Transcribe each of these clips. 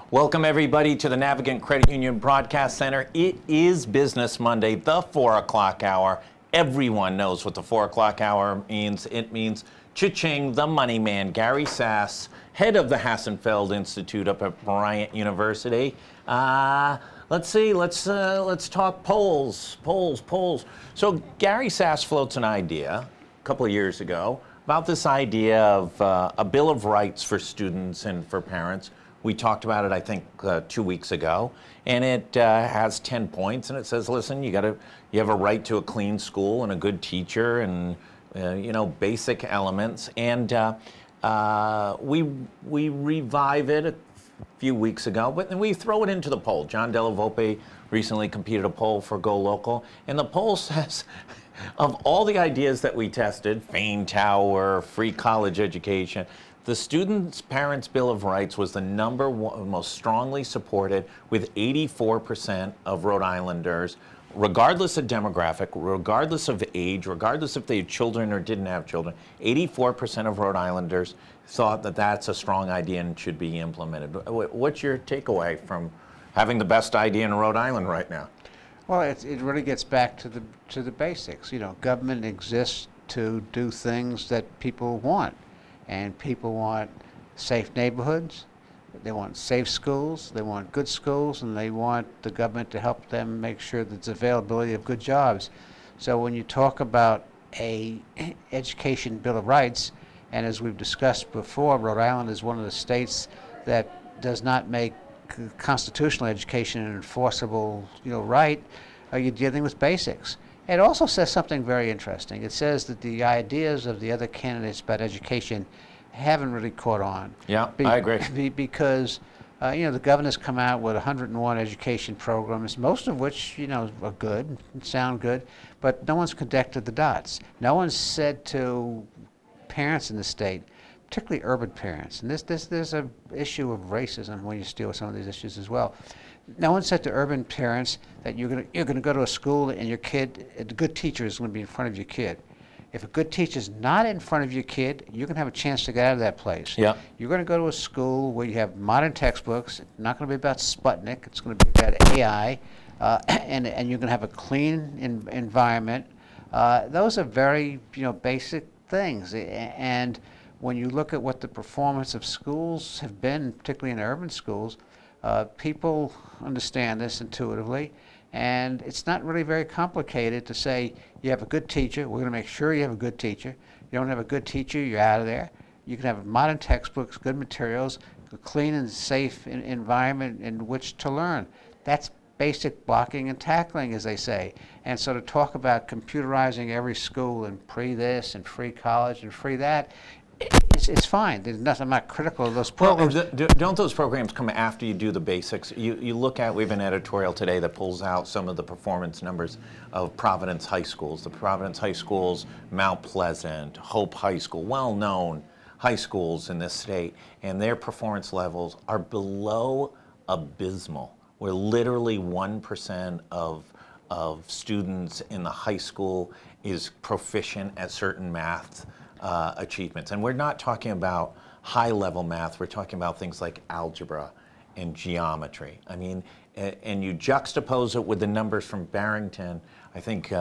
Welcome everybody to the Navigant Credit Union Broadcast Center. It is Business Monday, the 4 o'clock hour. Everyone knows what the 4 o'clock hour means. It means cha-ching, the money man, Gary Sass, head of the Hassenfeld Institute up at Bryant University. Let's see, let's talk polls. So Gary Sass floats an idea a couple of years ago about this idea of a Bill of Rights for students and for parents. We talked about it, I think, 2 weeks ago, and it has 10 points, and it says, listen, you have a right to a clean school and a good teacher, and basic elements. And we revive it a few weeks ago, but then we throw it into the poll. John Della Volpe recently competed a poll for GoLocal, and the poll says, of all the ideas that we tested, Fane Tower, free college education, the Students' Parents' Bill of Rights was the number one most strongly supported, with 84% of Rhode Islanders, regardless of demographic, regardless of age, regardless if they had children or didn't have children, 84% of Rhode Islanders thought that that's a strong idea and should be implemented. What's your takeaway from having the best idea in Rhode Island right now? Well, it really gets back to the basics. You know, government exists to do things that people want. And people want safe neighborhoods, they want safe schools, they want good schools, and they want the government to help them make sure that there's availability of good jobs. So when you talk about a education Bill of Rights, and as we've discussed before, Rhode Island is one of the states that does not make constitutional education an enforceable, right, you're dealing with basics. It also says something very interesting. It says that the ideas of the other candidates about education haven't really caught on. Yeah, I agree. Because, the governor's come out with 101 education programs, most of which, are good, sound good, but no one's connected the dots. No one's said to parents in the state, particularly urban parents, and there's an issue of racism when you deal with some of these issues as well. No one said to urban parents that you're gonna go to a school and your kid, a good teacher is going to be in front of your kid. If a good teacher is not in front of your kid, you're going to have a chance to get out of that place. Yeah. You're going to go to a school where you have modern textbooks. It's not going to be about Sputnik. It's going to be about AI, and you're going to have a clean environment. Those are very basic things. And when you look at what the performance of schools have been, particularly in urban schools, people understand this intuitively, and it's not really very complicated to say you have a good teacher. We're going to make sure you have a good teacher. You don't have a good teacher, you're out of there. You can have modern textbooks, good materials, a clean and safe environment in which to learn. That's basic blocking and tackling, as they say. And so to talk about computerizing every school and free this and free college and free that, it's fine. There's nothing. I'm not critical of those programs. Well, don't those programs come after you do the basics? You look at, we have an editorial today that pulls out some of the performance numbers of Providence high schools. The Providence high schools, Mount Pleasant, Hope High School, well-known high schools in this state, and their performance levels are below abysmal. We're literally 1% of students in the high school is proficient at certain math achievements. And we're not talking about high-level math. We're talking about things like algebra and geometry. I mean, and you juxtapose it with the numbers from Barrington. I think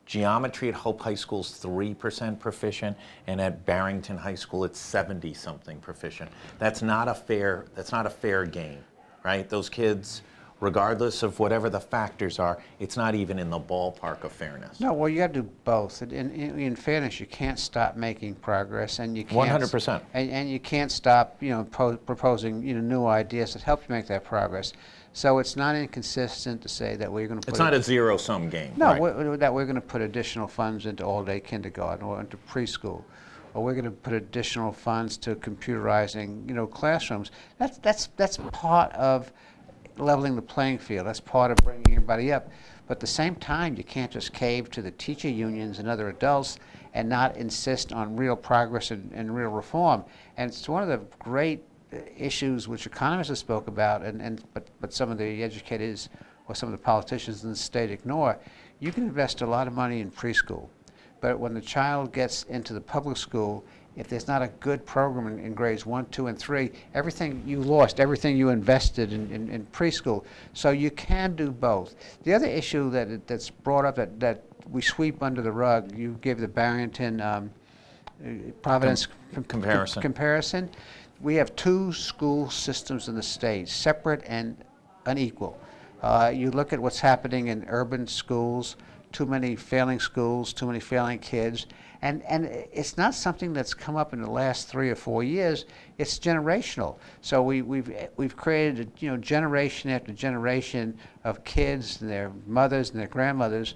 geometry at Hope High School is 3% proficient, and at Barrington High School it's 70-something proficient. That's not a fair game, right? Those kids, regardless of whatever the factors are, it's not even in the ballpark of fairness. No, well, you got to do both. In fairness, you can't stop making progress, and you can't 100%. And you can't stop, proposing new ideas that help you make that progress. So it's not inconsistent to say that we're going to put. It's not a zero-sum game. No, right? That we're going to put additional funds into all-day kindergarten or into preschool, or we're going to put additional funds to computerizing, classrooms. That's part of leveling the playing field. That's part of bringing everybody up. But at the same time, you can't just cave to the teacher unions and other adults and not insist on real progress and real reform. And it's one of the great issues which economists have spoke about, but some of the educators or some of the politicians in the state ignore. You can invest a lot of money in preschool, but when the child gets into the public school, if there's not a good program in grades 1, 2, and 3, everything you lost, everything you invested in preschool. So you can do both. The other issue that's brought up that we sweep under the rug, you gave the Barrington Providence comparison. We have two school systems in the state, separate and unequal. You look at what's happening in urban schools, too many failing schools, too many failing kids, and it's not something that's come up in the last 3 or 4 years. It's generational. So we've created generation after generation of kids and their mothers and their grandmothers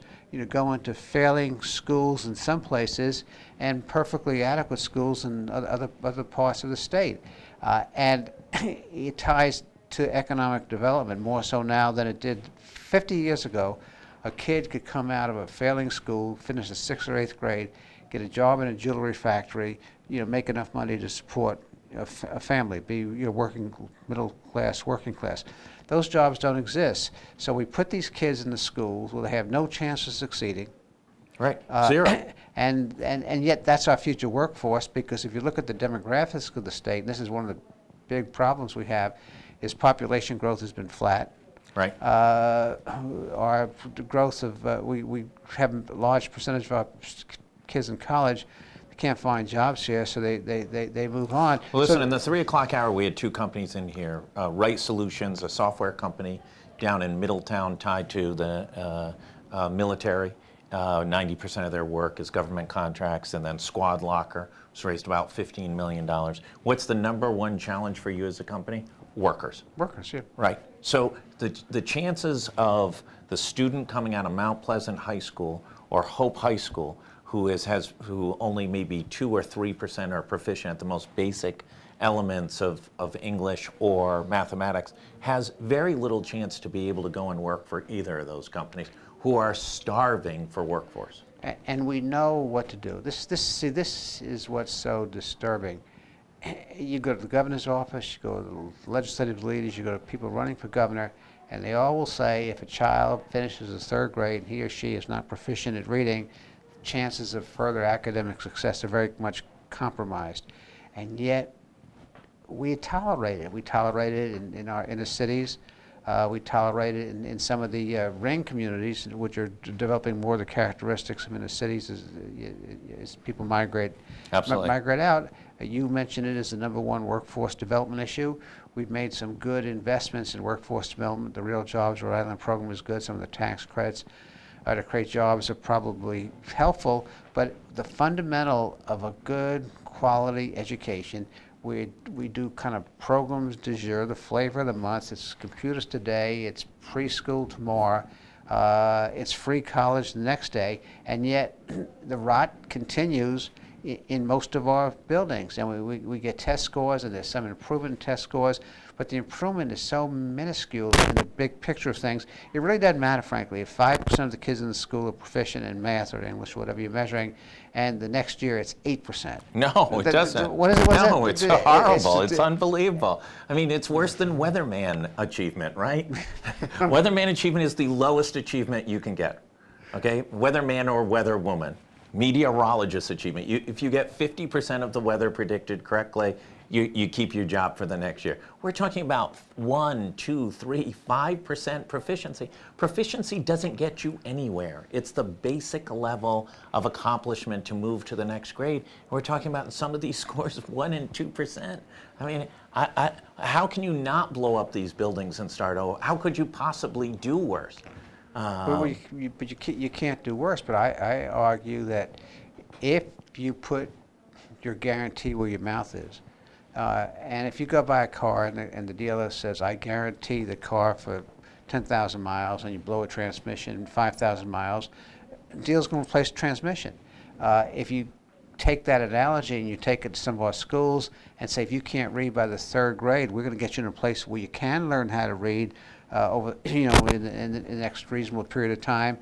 going to failing schools in some places and perfectly adequate schools in other parts of the state, and it ties to economic development more so now than it did 50 years ago. A kid could come out of a failing school, finish the 6th or 8th grade, get a job in a jewelry factory, make enough money to support a family, be working middle class, working class. Those jobs don't exist. So we put these kids in the schools where they have no chance of succeeding. Right, zero. And yet that's our future workforce, because if you look at the demographics of the state, and this is one of the big problems we have, is population growth has been flat. Right. Our growth of, we have a large percentage of our kids in college can't find jobs here, so they move on. Well, listen, in the 3 o'clock hour, we had 2 companies in here. Right Solutions, a software company down in Middletown tied to the military. 90% of their work is government contracts, and then Squad Locker has raised about $15 million. What's the #1 challenge for you as a company? Workers. Workers, yeah. Right. So the chances of the student coming out of Mount Pleasant High School or Hope High School who only maybe 2 or 3% are proficient at the most basic elements of English or mathematics has very little chance to be able to go and work for either of those companies who are starving for workforce. And we know what to do. This is what's so disturbing. You go to the governor's office, you go to the legislative leaders, you go to people running for governor, and they all will say if a child finishes the 3rd grade and he or she is not proficient at reading, chances of further academic success are very much compromised. And yet we tolerate it. We tolerate it in our inner cities. We tolerate it in some of the ring communities, which are developing more of the characteristics of inner cities as people migrate out. You mentioned it as the #1 workforce development issue. We've made some good investments in workforce development. The Real Jobs Rhode Island program is good. Some of the tax credits to create jobs are probably helpful, but the fundamental of a good quality education, we do kind of programs du jour, the flavor of the month. It's computers today, it's preschool tomorrow, it's free college the next day, and yet the rot continues in most of our buildings. And we get test scores, and there's some improvement in test scores, but the improvement is so minuscule in the big picture of things. It really doesn't matter, frankly, if 5% of the kids in the school are proficient in math or English, whatever you're measuring, and the next year it's 8%. No, it doesn't. What is it? No, it's horrible. It's unbelievable. I mean, it's worse than weatherman achievement, right? Weatherman achievement is the lowest achievement you can get, okay? Weatherman or weatherwoman. Meteorologist achievement. If you get 50% of the weather predicted correctly, you keep your job for the next year. We're talking about 1, 2, 3, 5% proficiency. Proficiency doesn't get you anywhere. It's the basic level of accomplishment to move to the next grade. We're talking about some of these scores of 1 and 2%. I mean, how can you not blow up these buildings and start over? How could you possibly do worse? But you can't do worse. But I argue that if you put your guarantee where your mouth is, and if you go buy a car and the dealer says, I guarantee the car for 10,000 miles, and you blow a transmission 5,000 miles, the dealer's going to replace the transmission. If you take that analogy and you take it to some of our schools and say, if you can't read by the 3rd grade, we're going to get you in a place where you can learn how to read over, in the next reasonable period of time,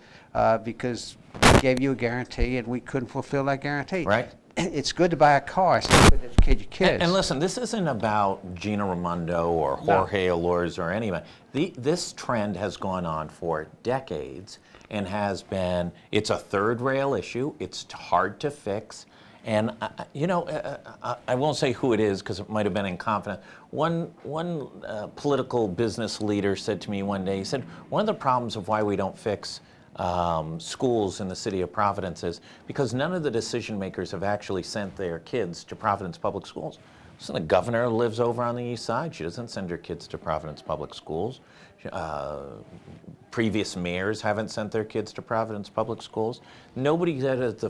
because we gave you a guarantee and we couldn't fulfill that guarantee. Right. It's good to buy a car. It's not good to educate your kids. And listen, this isn't about Gina Raimondo or Jorge Alors or anybody. This trend has gone on for decades and has been, it's a third rail issue. It's hard to fix. And I won't say who it is because it might have been in confidence. One political business leader said to me one day, he said, one of the problems of why we don't fix schools in the city of Providence is because none of the decision makers have actually sent their kids to Providence Public Schools. So the governor lives over on the east side. She doesn't send her kids to Providence Public Schools. Previous mayors haven't sent their kids to Providence Public Schools. Nobody that is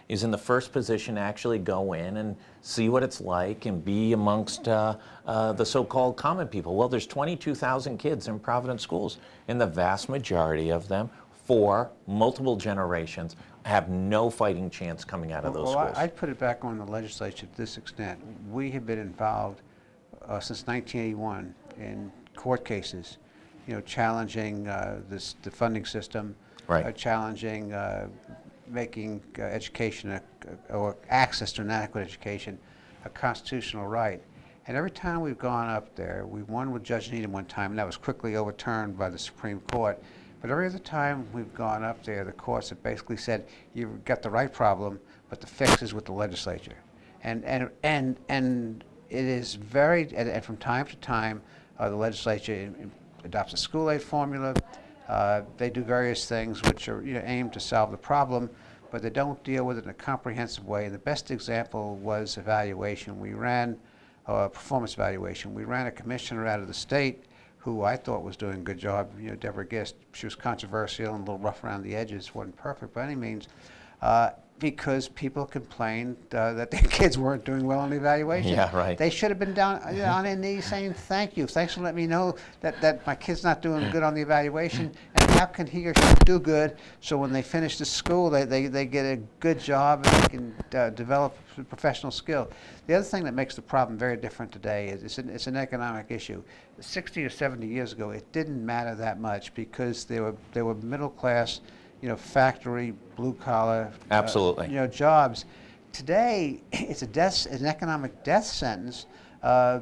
is in the first position to actually go in and see what it's like and be amongst the so-called common people. Well, there's 22,000 kids in Providence schools, and the vast majority of them, for multiple generations, have no fighting chance coming out of those schools. I'd put it back on the legislature to this extent. We have been involved since 1981 in court cases, challenging the funding system, right. Challenging making education or access to an adequate education a constitutional right. And every time we've gone up there, we won with Judge Needham one time, and that was quickly overturned by the Supreme Court. But every other time we've gone up there, the courts have basically said, you've got the right problem, but the fix is with the legislature. And it is and from time to time, the legislature adopts a school aid formula. They do various things which are aimed to solve the problem, but they don't deal with it in a comprehensive way. And the best example was evaluation. We ran performance evaluation. We ran a commissioner out of the state who I thought was doing a good job. Deborah Gist, she was controversial and a little rough around the edges, wasn't perfect by any means, because people complained that their kids weren't doing well on the evaluation. Yeah, right. They should have been down on their knees saying, thank you, thanks for letting me know that my kid's not doing good on the evaluation, and how can he or she do good so when they finish the school they get a good job and they can develop professional skill. The other thing that makes the problem very different today is it's an economic issue. 60 or 70 years ago, it didn't matter that much because there were middle class, factory, blue collar, absolutely, jobs. Today, it's an economic death sentence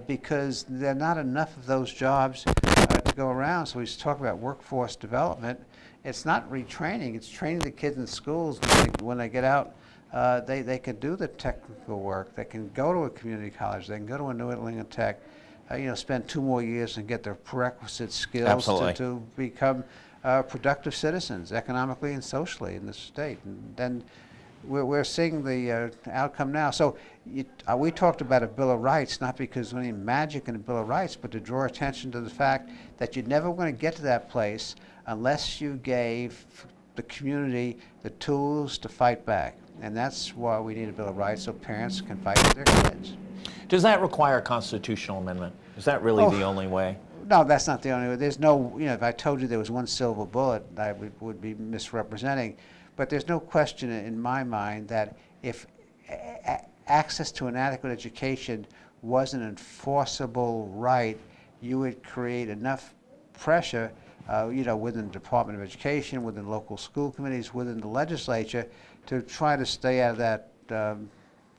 because there are not enough of those jobs to go around. So we talk about workforce development. It's not retraining; it's training the kids in schools when they get out. They can do the technical work. They can go to a community college. They can go to a New England Tech. Spend 2 more years and get the prerequisite skills to become productive citizens, economically and socially in this state. And then we're seeing the outcome now. So we talked about a Bill of Rights, not because there's any magic in a Bill of Rights, but to draw attention to the fact that you're never going to get to that place unless you gave the community the tools to fight back. And that's why we need a Bill of Rights, so parents can fight for their kids. Does that require a constitutional amendment? Is that really the only way? No, that's not the only way. There's no, if I told you there was one silver bullet, I would be misrepresenting. But there's no question in my mind that if access to an adequate education was an enforceable right, you would create enough pressure, within the Department of Education, within local school committees, within the legislature, to try to stay out of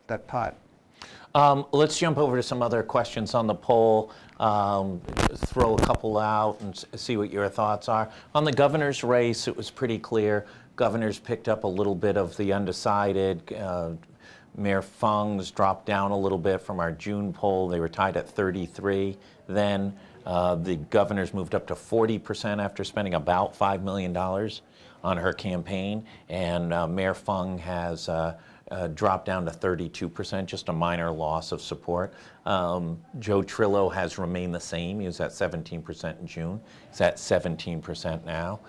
that pot. Let's jump over to some other questions on the poll. Throw a couple out and see what your thoughts are. On the governor's race, it was pretty clear. Governors picked up a little bit of the undecided. Mayor Fung's dropped down a little bit from our June poll. They were tied at 33 then. The governors moved up to 40% after spending about $5 million on her campaign. And Mayor Fung has dropped down to 32%, just a minor loss of support. Joe Trillo has remained the same. He was at 17% in June. He's at 17% now.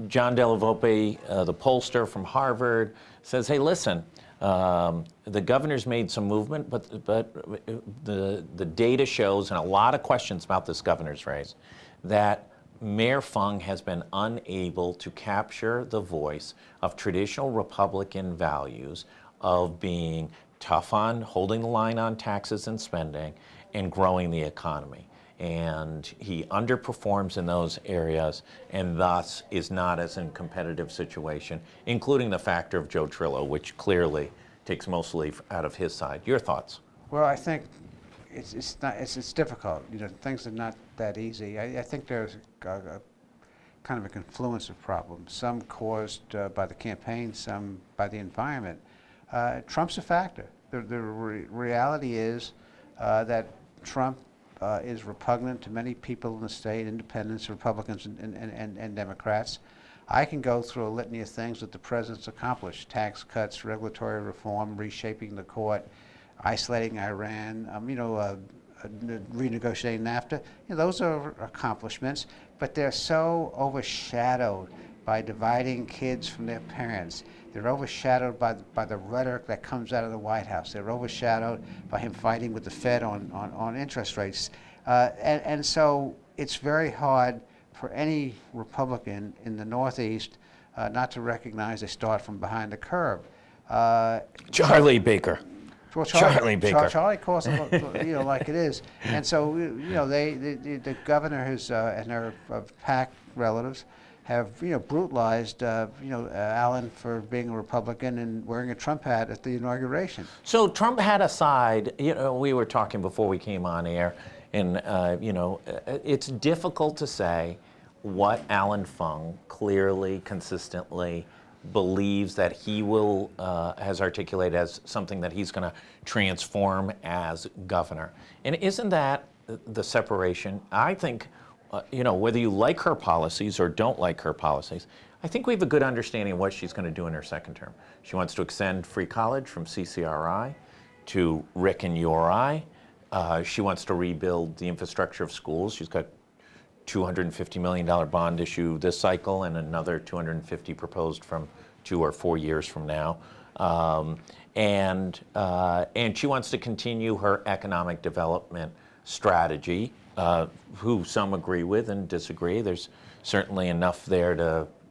John Della Volpe, the pollster from Harvard, says, hey, listen, the governor's made some movement, but the data shows, and a lot of questions about this governor's race, that Mayor Fung has been unable to capture the voice of traditional Republican values of being tough on holding the line on taxes and spending and growing the economy. And he underperforms in those areas and thus is not as in a competitive situation, including the factor of Joe Trillo, which clearly takes mostly out of his side. Your thoughts? Well, I think it's difficult. Things are not that easy. I think there's kind of a confluence of problems, some caused by the campaign, some by the environment. Trump's a factor. The reality is that Trump is repugnant to many people in the state, independents, Republicans, and Democrats. I can go through a litany of things that the president's accomplished: tax cuts, regulatory reform, reshaping the court, isolating Iran, renegotiating NAFTA. Those are accomplishments, but they're so overshadowed by dividing kids from their parents. They're overshadowed by the rhetoric that comes out of the White House. They're overshadowed by him fighting with the Fed on interest rates. And so it's very hard for any Republican in the Northeast not to recognize they start from behind the curve. Charlie Baker. Well, Charlie Baker. Charlie calls it, like it is. And so, the governor and her PAC relatives have, brutalized, Alan for being a Republican and wearing a Trump hat at the inauguration. So Trump had a side, we were talking before we came on air, and, it's difficult to say what Alan Fung clearly, consistently believes that he will, has articulated as something that he's going to transform as governor. And isn't that the separation? I think, whether you like her policies or don't like her policies, I think we have a good understanding of what she's going to do in her second term. She wants to extend free college from CCRI to Rick and Uri. She wants to rebuild the infrastructure of schools. She's got $250 million bond issue this cycle and another $250 proposed from 2 or 4 years from now. And she wants to continue her economic development strategy, who some agree with and disagree. There's certainly enough there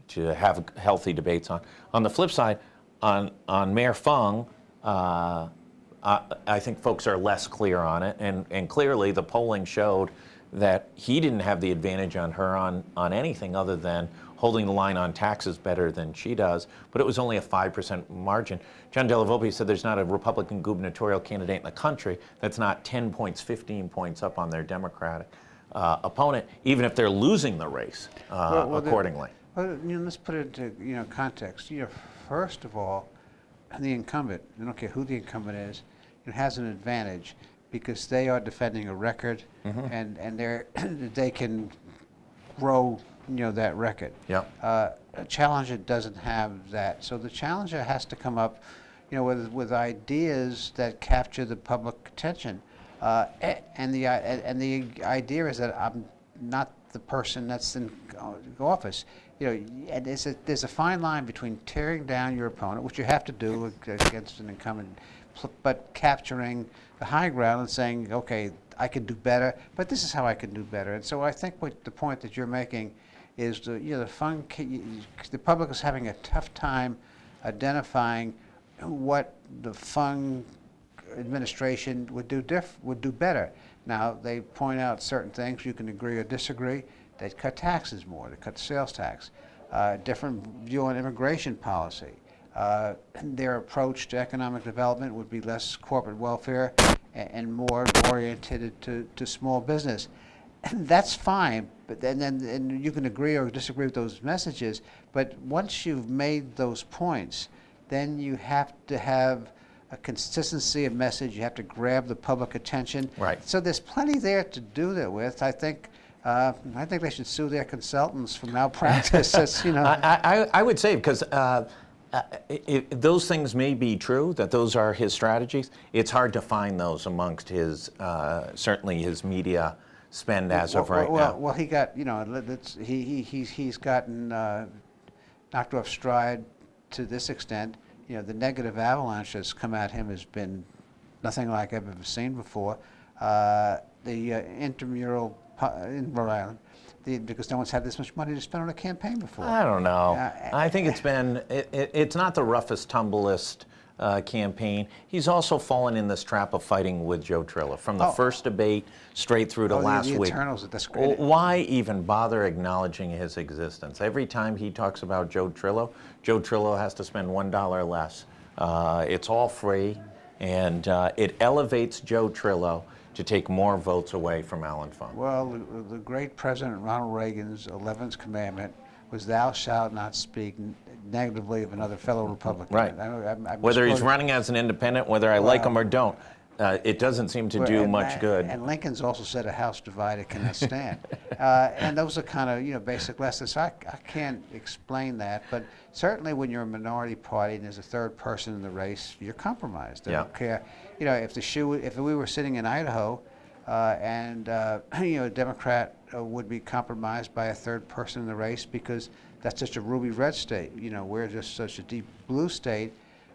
to have healthy debates on. On the flip side, on Mayor Fung, I think folks are less clear on it, and clearly the polling showed that he didn't have the advantage on her on anything other than holding the line on taxes better than she does, but it was only a 5% margin. John Della Volpe said there's not a Republican gubernatorial candidate in the country that's not 10 points, 15 points up on their Democratic opponent, even if they're losing the race accordingly. Let's put it into context. First of all, the incumbent, I don't care who the incumbent is, has an advantage because they are defending a record, and they can grow that record. Yep. A challenger doesn't have that, so the challenger has to come up, with ideas that capture the public attention, and the idea is that I'm not the person that's in office. And there's a fine line between tearing down your opponent, which you have to do against an incumbent, but capturing the high ground and saying, okay, I can do better, but this is how I can do better. And so I think the point that you're making is the public is having a tough time identifying what the Fung administration would do better. Now they point out certain things you can agree or disagree. They cut taxes more. They cut sales tax. Different view on immigration policy. Their approach to economic development would be less corporate welfare and more oriented to small business. And that's fine, but then you can agree or disagree with those messages. But once you've made those points, then you have to have a consistency of message. You have to grab the public attention. Right. So there's plenty there to do that with. I think they should sue their consultants for malpractice. I would say, because those things may be true, that those are his strategies. It's hard to find those amongst his, certainly his media spend as of right now. Well, he got, he's gotten knocked off stride to this extent. The negative avalanche that's come at him has been nothing like I've ever seen before. The intramural in Rhode Island, because no one's had this much money to spend on a campaign before. I don't know. I think it's been, it's not the roughest, tumblest campaign. He's also fallen in this trap of fighting with Joe Trillo from the first debate straight through to last week. Internals, that's great. Why even bother acknowledging his existence? Every time he talks about Joe Trillo has to spend $1 less. It's all free, and it elevates Joe Trillo to take more votes away from Alan Fung. Well, the great President Ronald Reagan's 11th commandment was thou shalt not speak negatively of another fellow Republican. Right. Whether he's running as an independent, whether I like him or don't, it doesn't seem to do much good. And Lincoln's also said a house divided cannot stand. And those are kind of, basic lessons. So I can't explain that, but certainly when you're a minority party and there's a third person in the race, you're compromised. I don't care. If we were sitting in Idaho and a Democrat would be compromised by a third person in the race because that's such a ruby red state. We're just such a deep blue state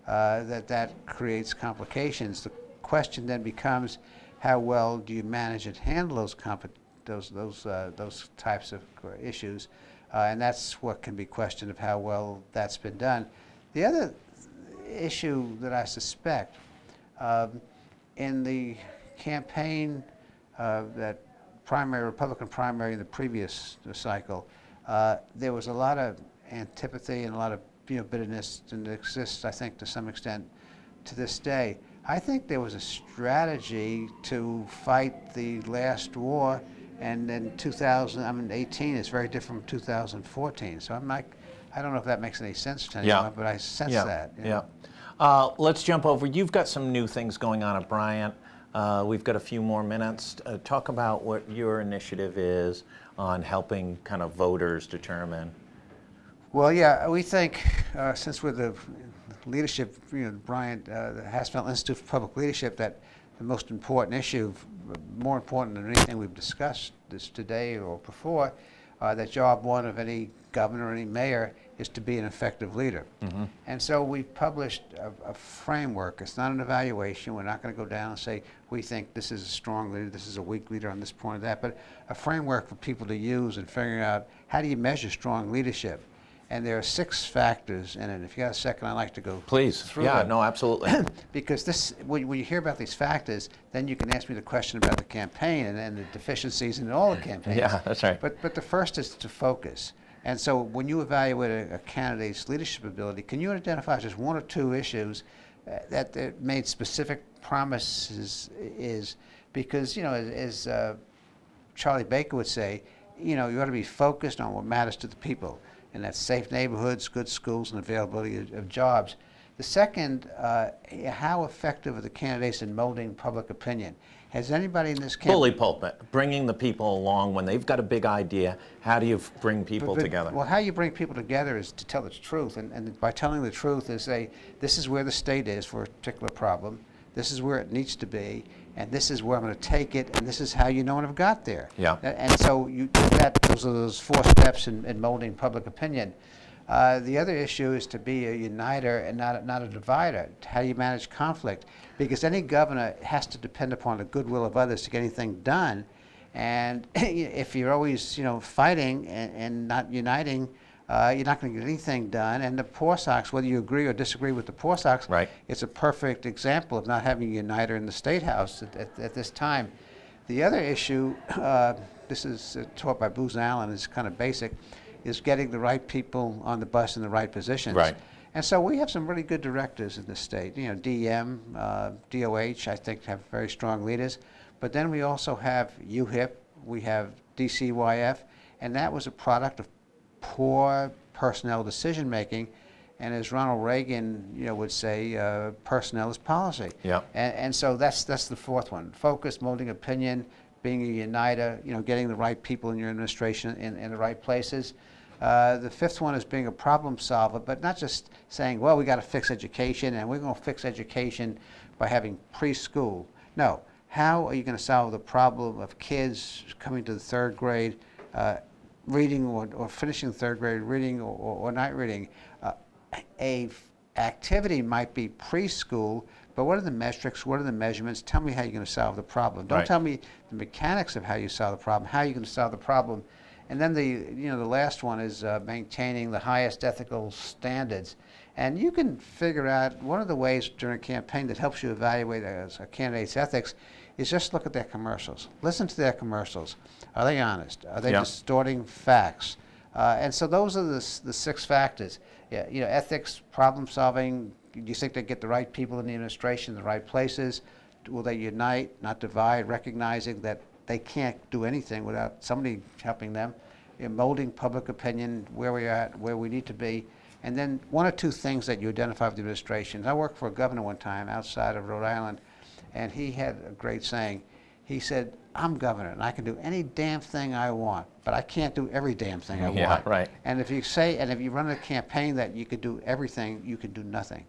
that creates complications. The question then becomes, how well do you manage and handle those types of issues, and that's what can be questioned of how well that's been done. The other issue that I suspect in the campaign, that Republican primary in the previous cycle, there was a lot of antipathy and a lot of bitterness, and it exists, I think, to some extent to this day. I think there was a strategy to fight the last war, and then 2018 is very different from 2014. So I don't know if that makes any sense to anyone, but I sense that. Let's jump over. You've got some new things going on at Bryant. We've got a few more minutes. Talk about what your initiative is on helping kind of voters determine. Well, yeah, we think since we're the leadership, Bryant, the Hasfeld Institute for Public Leadership, that the most important issue, more important than anything we've discussed this today or before, that job one of any governor or any mayor is to be an effective leader. And so we published a framework. It's not an evaluation. We're not going to go down and say, we think this is a strong leader, this is a weak leader on this point or that, but a framework for people to use in figuring out how do you measure strong leadership. And there are 6 factors in it. If you got a second, I'd like to go through them. No, absolutely. Because when you hear about these factors, then you can ask me the question about the campaign and the deficiencies in all the campaigns. Yeah, that's right. But the first is to focus. And so when you evaluate a candidate's leadership ability, can you identify just 1 or 2 issues that made specific promises because, as Charlie Baker would say, you ought to be focused on what matters to the people. And that's safe neighborhoods, good schools, and availability of jobs. The second, how effective are the candidates in molding public opinion? Has anybody in this campaign... Bully pulpit, bringing the people along when they've got a big idea. How do you bring people together? Well, how you bring people together is to tell the truth. And by telling the truth is say, this is where the state is for a particular problem. This is where it needs to be. And this is where I'm going to take it, and this is how you know when I've got there. Yeah. And so those are those 4 steps in molding public opinion. The other issue is to be a uniter and not a divider. How do you manage conflict? Because any governor has to depend upon the goodwill of others to get anything done. And if you're always fighting and not uniting, you're not going to get anything done. And the Poor Sox, whether you agree or disagree with the Poor Sox, it's a perfect example of not having a uniter in the State House at this time. The other issue, this is taught by Booz Allen, is kind of basic, is getting the right people on the bus in the right positions. Right. And so we have some really good directors in the state. DEM, DOH, I think have very strong leaders. But then we also have UHIP, we have DCYF, and that was a product of poor personnel decision making, and as Ronald Reagan would say, personnel is policy. Yeah. And so that's the 4th one: focus, molding opinion, being a uniter, getting the right people in your administration in the right places. The 5th one is being a problem solver, but not just saying, well, we got to fix education, and we're going to fix education by having preschool. No. How are you going to solve the problem of kids coming to the 3rd grade reading or finishing 3rd grade reading or not reading? A activity might be preschool, but what are the metrics? What are the measurements? Tell me how you're going to solve the problem. Don't tell me the mechanics of how you solve the problem. How are you going to solve the problem? And then the last one is maintaining the highest ethical standards. And you can figure out one of the ways during a campaign that helps you evaluate a candidate's ethics is just look at their commercials. Listen to their commercials. Are they honest? Are they distorting facts? And so those are the 6 factors. Ethics, problem solving. Do you think they get the right people in the administration, the right places? Will they unite, not divide, recognizing that they can't do anything without somebody helping them? molding public opinion, where we're at, where we need to be, and then one or two things that you identify with the administration. I worked for a governor one time outside of Rhode Island, and he had a great saying. He said, I'm governor, and I can do any damn thing I want, but I can't do every damn thing I want. Yeah, right. And if you run a campaign that you could do everything, you could do nothing.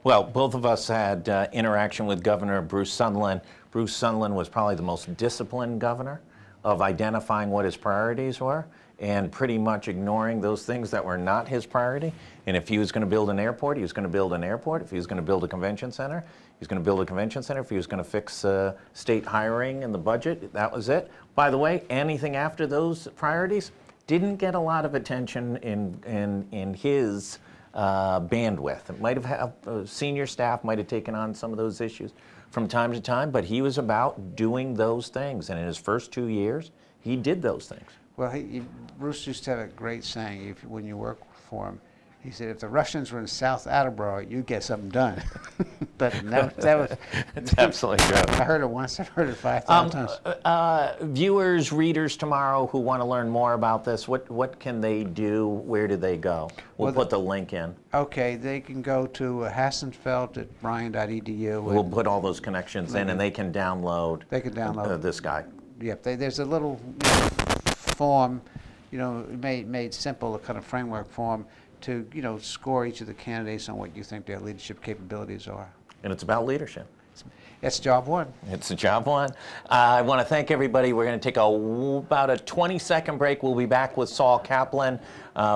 Well, both of us had interaction with Governor Bruce Sunderland. Bruce Sunderland was probably the most disciplined governor of identifying what his priorities were and pretty much ignoring those things that were not his priority. And if he was going to build an airport, he was going to build an airport. If he was going to build a convention center, he was going to build a convention center. If he was going to fix state hiring and the budget, that was it. By the way, anything after those priorities didn't get a lot of attention in his bandwidth. It might have senior staff might have taken on some of those issues from time to time, but he was about doing those things. And in his first 2 years, he did those things. Well, Bruce used to have a great saying when you work for him. He said, if the Russians were in South Attleboro, you'd get something done. But that was... It's absolutely true. I heard it once. I've heard it 5,000 times. Viewers, readers tomorrow who want to learn more about this, what can they do? Where do they go? We'll put the link in. Okay, they can go to hassenfeld@bryan.edu. We'll put all those connections in, and they can download. They can download this guy. Yep. There's a little form, made simple, a kind of framework form to score each of the candidates on what you think their leadership capabilities are. And it's about leadership. It's job one. It's a job one. I want to thank everybody. We're going to take about a 20-second break. We'll be back with Saul Kaplan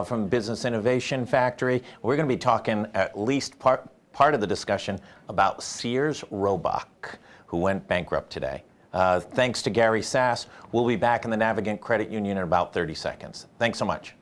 from Business Innovation Factory. We're going to be talking at least part of the discussion about Sears Roebuck, who went bankrupt today. Thanks to Gary Sass. We'll be back in the Navigant Credit Union in about 30 seconds. Thanks so much.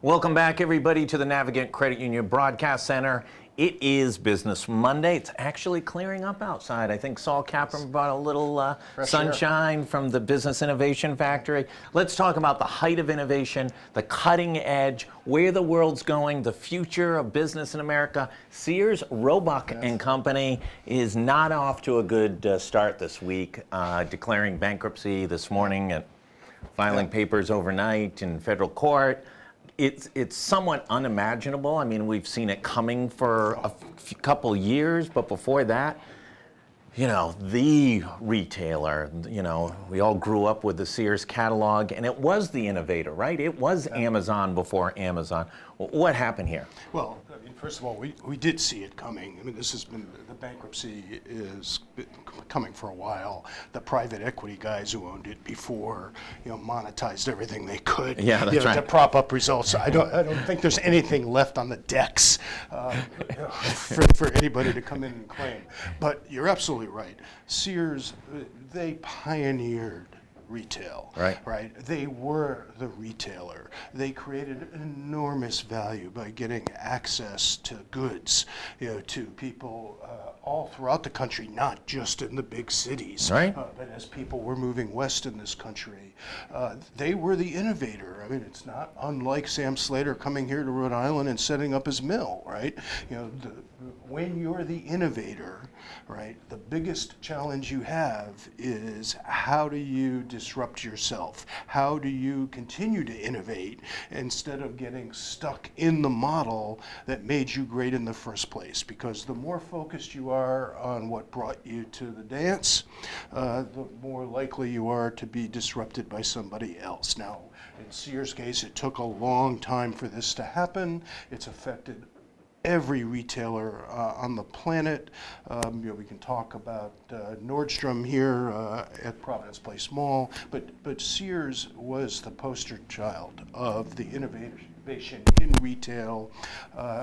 Welcome back, everybody, to the Navigant Credit Union Broadcast Center. It is Business Monday. It's actually clearing up outside. I think Saul Kaplan brought a little sunshine from the Business Innovation Factory. Let's talk about the height of innovation, the cutting edge, where the world's going, the future of business in America. Sears Roebuck and Company is not off to a good start this week, declaring bankruptcy this morning and filing papers overnight in federal court. It's somewhat unimaginable. I mean, we've seen it coming for a couple years, but before that, the retailer, we all grew up with the Sears catalog, and it was the innovator, right? It was Amazon before Amazon. What happened here? Well, First of all, we did see it coming. I mean, this has been, the bankruptcy is coming for a while. The private equity guys who owned it before, monetized everything they could, Yeah, that's right. to prop up results. I don't think there's anything left on the decks for anybody to come in and claim. But you're absolutely right. Sears, they pioneered retail, right? They were the retailer. They created enormous value by getting access to goods, to people all throughout the country, not just in the big cities. Right. But as people were moving west in this country, they were the innovator. I mean, it's not unlike Sam Slater coming here to Rhode Island and setting up his mill, right? When you're the innovator, right, the biggest challenge you have is how do you disrupt yourself? How do you continue to innovate instead of getting stuck in the model that made you great in the first place? Because the more focused you are on what brought you to the dance, the more likely you are to be disrupted by somebody else. Now, in Sears' case, it took a long time for this to happen. It's affected every retailer on the planet. We can talk about Nordstrom here at Providence Place Mall, but Sears was the poster child of the innovation in retail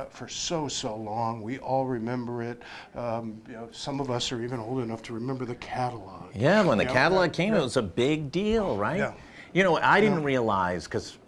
for so long. We all remember it. Some of us are even old enough to remember the catalog. Yeah, when the catalog came, it was a big deal, right? Yeah. What I didn't realize, because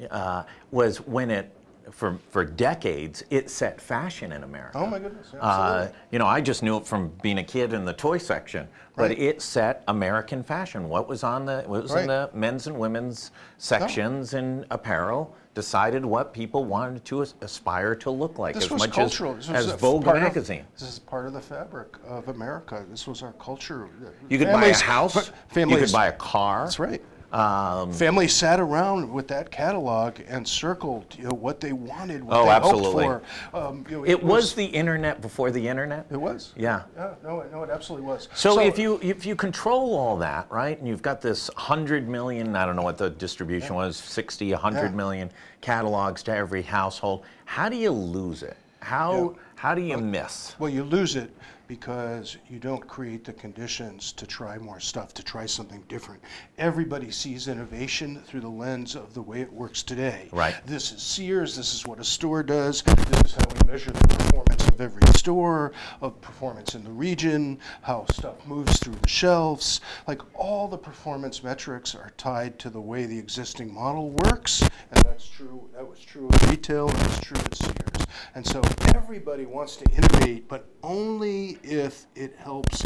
was when it, for decades, it set fashion in America. Oh my goodness, absolutely. I just knew it from being a kid in the toy section, but it set American fashion. What was in the men's and women's sections in apparel decided what people wanted to aspire to look like, This as was much cultural. as Vogue magazine. This is part of the fabric of America. This was our culture. You could buy a house, you could buy a car. That's right. Families sat around with that catalog and circled, what they wanted, what they absolutely. hoped for. It was the internet before the internet. It was. Yeah. No, it absolutely was. So if you control all that, right, and you've got this 100 million, I don't know what the distribution was, 60, 100 million catalogs to every household, how do you lose it? How do you miss? Well, you lose it because you don't create the conditions to try more stuff, to try something different. Everybody sees innovation through the lens of the way it works today. Right. This is Sears, this is what a store does, this is how we measure the performance of every store, of performance in the region, how stuff moves through the shelves. Like, all the performance metrics are tied to the way the existing model works, and that's true. That was true of retail, that's true at Sears. And so everybody wants to innovate, but only if it helps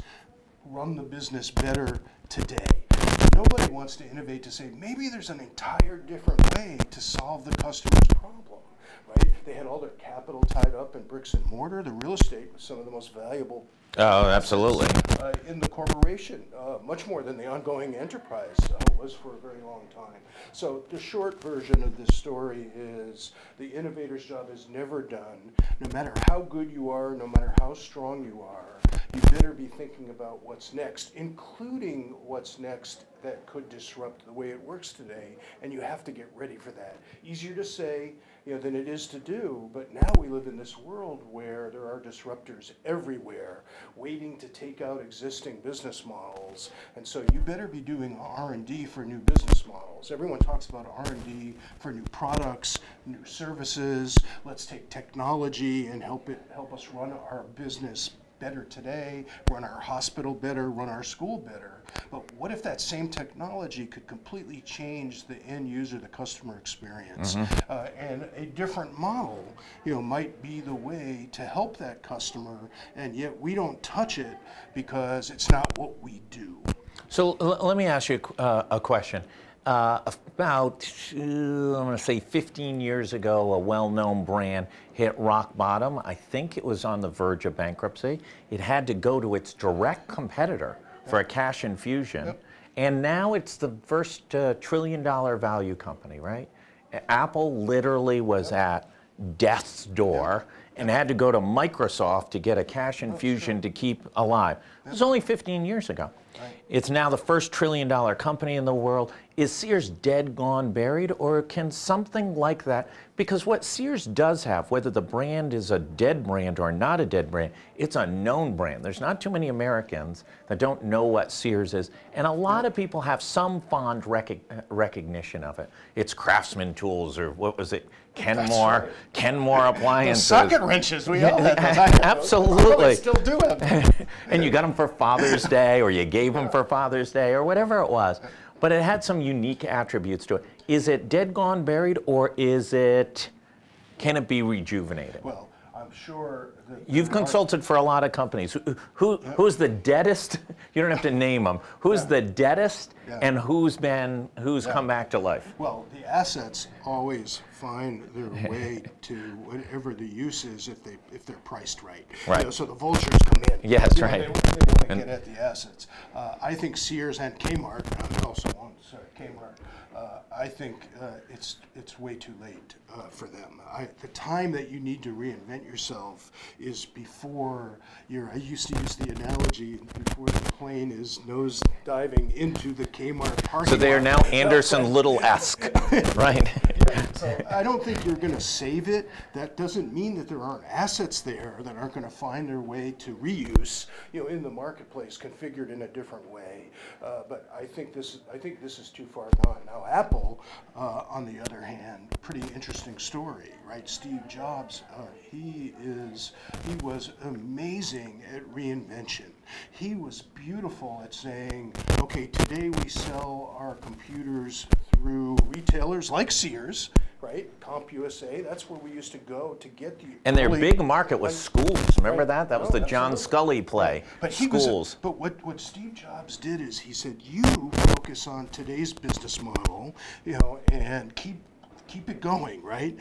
run the business better today. Nobody wants to innovate to say, maybe there's an entire different way to solve the customer's problem, right? They had all their capital tied up in bricks and mortar. The real estate was some of the most valuable absolutely. In the corporation, much more than the ongoing enterprise was for a very long time. So the short version of this story is the innovator's job is never done. No matter how good you are, no matter how strong you are, you better be thinking about what's next, including what's next that could disrupt the way it works today, and you have to get ready for that. Easier to say, than it is to do, but now we live in this world where there are disruptors everywhere waiting to take out existing business models, and so you better be doing R&D for new business models. Everyone talks about R&D for new products, new services. Let's take technology and help us run our business better today, run our hospital better, run our school better. But what if that same technology could completely change the end user, the customer experience? And a different model, might be the way to help that customer, and yet we don't touch it because it's not what we do. So let me ask you a question. About, I'm going to say 15 years ago, a well-known brand hit rock bottom. I think it was on the verge of bankruptcy. It had to go to its direct competitor for a cash infusion. And now it's the first trillion-dollar value company, right? Apple literally was at death's door and had to go to Microsoft to get a cash infusion to keep alive. It was only 15 years ago. It's now the first trillion-dollar company in the world. Is Sears dead, gone, buried, or can something like that? Because what Sears does have, whether the brand is a dead brand or not a dead brand, it's a known brand. There's not too many Americans that don't know what Sears is, and a lot of people have some fond recognition of it. It's Craftsman Tools, or what was it, Kenmore, right. Kenmore Appliances. Socket wrenches, we all had those. Absolutely. Still do have them. And you got them for Father's Day, or you gave them for Father's Day, or whatever it was. But it had some unique attributes to it. Is it dead, gone, buried, or can it be rejuvenated? Well, I'm sure that You've consulted for a lot of companies. Who's the deadest? You don't have to name them. Who's the deadest, and who's come back to life? Well, the assets always find their way to whatever the use is if they're priced right. Right. You know, so the vultures come in. Yeah, that's You know, right. They want to get at the assets. I think Sears and Kmart, I also own Kmart. I think it's way too late for them. The time that you need to reinvent yourself is before I used to use the analogy, before the plane is nose diving into the Kmart parking So they are lot. now Anderson Little-esque, right? So I don't think you're going to save it. That doesn't mean that there aren't assets there that aren't going to find their way to reuse, in the marketplace, configured in a different way. But I think this is too far gone. Now Apple, on the other hand, pretty interesting story, right? Steve Jobs, he was amazing at reinvention. He was beautiful at saying, okay, today we sell our computers through retailers like Sears, right? CompUSA, that's where we used to go to get the And their early- big market was schools. Remember Right. that? That was No, the John absolutely. Scully play. But Schools. But what Steve Jobs did is he said, you focus on today's business model, and keep it going, right?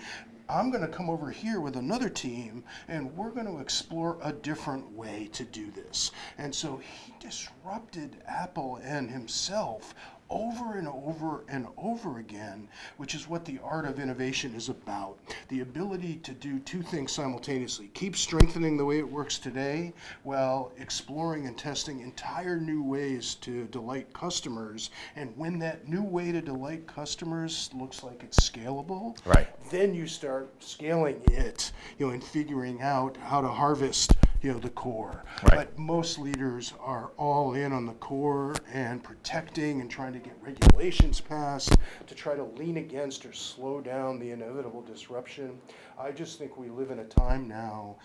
I'm going to come over here with another team, and we're going to explore a different way to do this. And so he disrupted Apple and himself over and over and over again, which is what the art of innovation is about. The ability to do two things simultaneously. Keep strengthening the way it works today while exploring and testing entire new ways to delight customers. And when that new way to delight customers looks like it's scalable, Right. then you start scaling it, and figuring out how to harvest the core. Right. But most leaders are all in on the core and protecting and trying to get regulations passed to try to lean against or slow down the inevitable disruption. I just think we live in a time now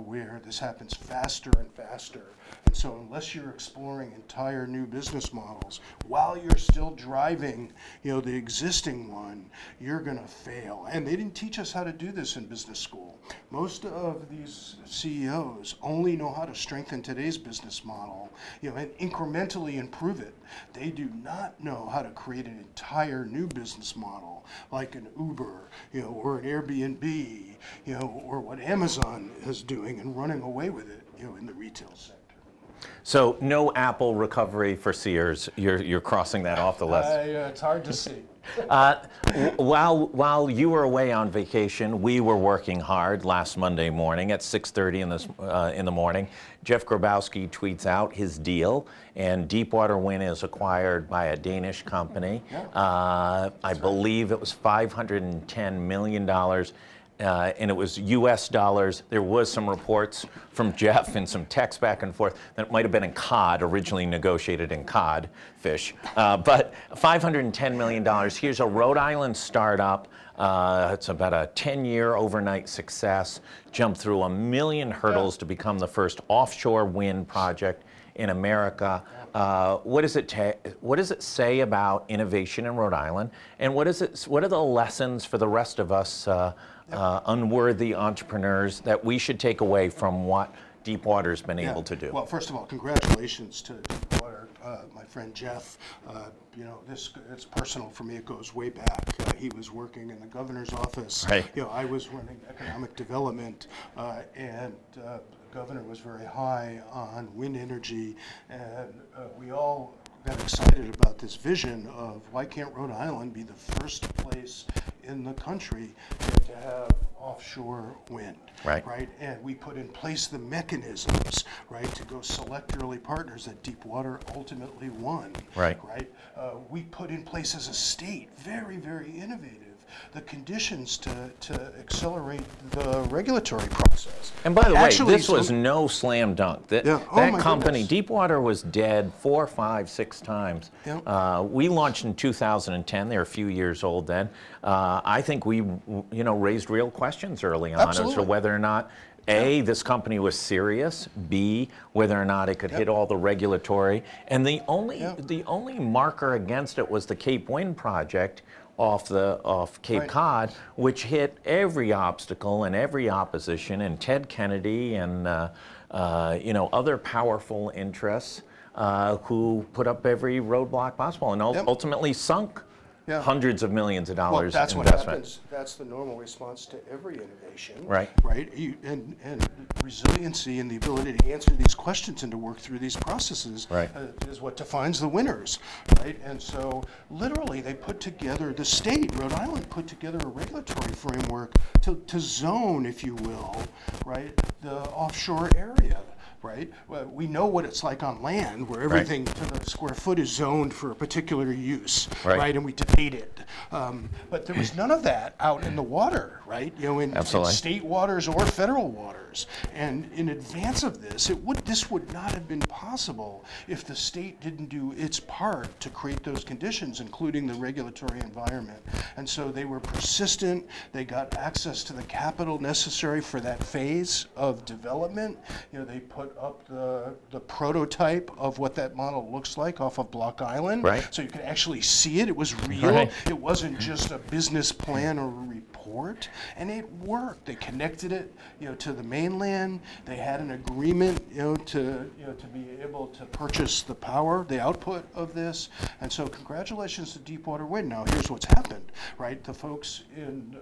where this happens faster and faster. And so unless you're exploring entire new business models while you're still driving, the existing one, you're going to fail. And they didn't teach us how to do this in business school. Most of these CEOs only know how to strengthen today's business model, and incrementally improve it. They do not know how to create an entire new business model like an Uber, or an Airbnb, or what Amazon is doing and running away with it, in the retail sector. So no Apple recovery for Sears. You're crossing that off the list. It's hard to see. While you were away on vacation, we were working hard last Monday morning at 6:30 in the morning. Jeff Grabowski tweets out his deal, and Deepwater Wind is acquired by a Danish company. I believe it was $510 million. And it was U.S. dollars. There was some reports from Jeff and some text back and forth that it might have been in cod, originally negotiated in cod fish. But $510 million. Here's a Rhode Island startup. It's about a 10-year overnight success. Jumped through 1 million hurdles to become the first offshore wind project in America. What does it say about innovation in Rhode Island? And what are the lessons for the rest of us unworthy entrepreneurs that we should take away from what Deepwater's been able to do? Well, first of all, congratulations to Deepwater, my friend Jeff. It's personal for me. It goes way back. He was working in the governor's office. Right. I was running economic development, and the governor was very high on wind energy, and we all got excited about this vision of why can't Rhode Island be the first place in the country to have offshore wind. Right. Right. And we put in place the mechanisms, right, to go select early partners that Deepwater ultimately won. Right. Right. We put in place as a state, very, very innovative, the conditions to accelerate the regulatory process. And by the way, Actually, this was no slam dunk. That, Yeah. Oh that my company, goodness. Deepwater, was dead 4, 5, 6 times. Yeah. We launched in 2010. They were a few years old then. I think we, raised real questions early on as to Absolutely. whether or not A, this company was serious. B, whether or not it could hit all the regulatory. And the only marker against it was the Cape Wind project off Cape Right. Cod, which hit every obstacle and every opposition, and Ted Kennedy and other powerful interests who put up every roadblock possible and ultimately sunk hundreds of millions of Well, dollars that's what investment. happens. That's the normal response to every innovation. Right. Right. And resiliency and the ability to answer these questions and to work through these processes Right. Is what defines the winners. Right. And so literally they put together, the state, Rhode Island, put together a regulatory framework to zone, if you will, right, the offshore area. Right? Well, we know what it's like on land, where everything to the square foot is zoned for a particular use, Right. And we debate it. But there was none of that out in the water, right? In Absolutely. state waters or federal waters. And in advance of this, this would not have been possible if the state didn't do its part to create those conditions, including the regulatory environment. And so they were persistent. They got access to the capital necessary for that phase of development. They put up the prototype of what that model looks like off of Block Island. Right. So you could actually see it. It was real. Right. It wasn't just a business plan or a report. And it worked. They connected it, to the mainland. They had an agreement, to be able to purchase the power, the output of this. And so congratulations to Deepwater Wind. Now here's what's happened, right? The folks in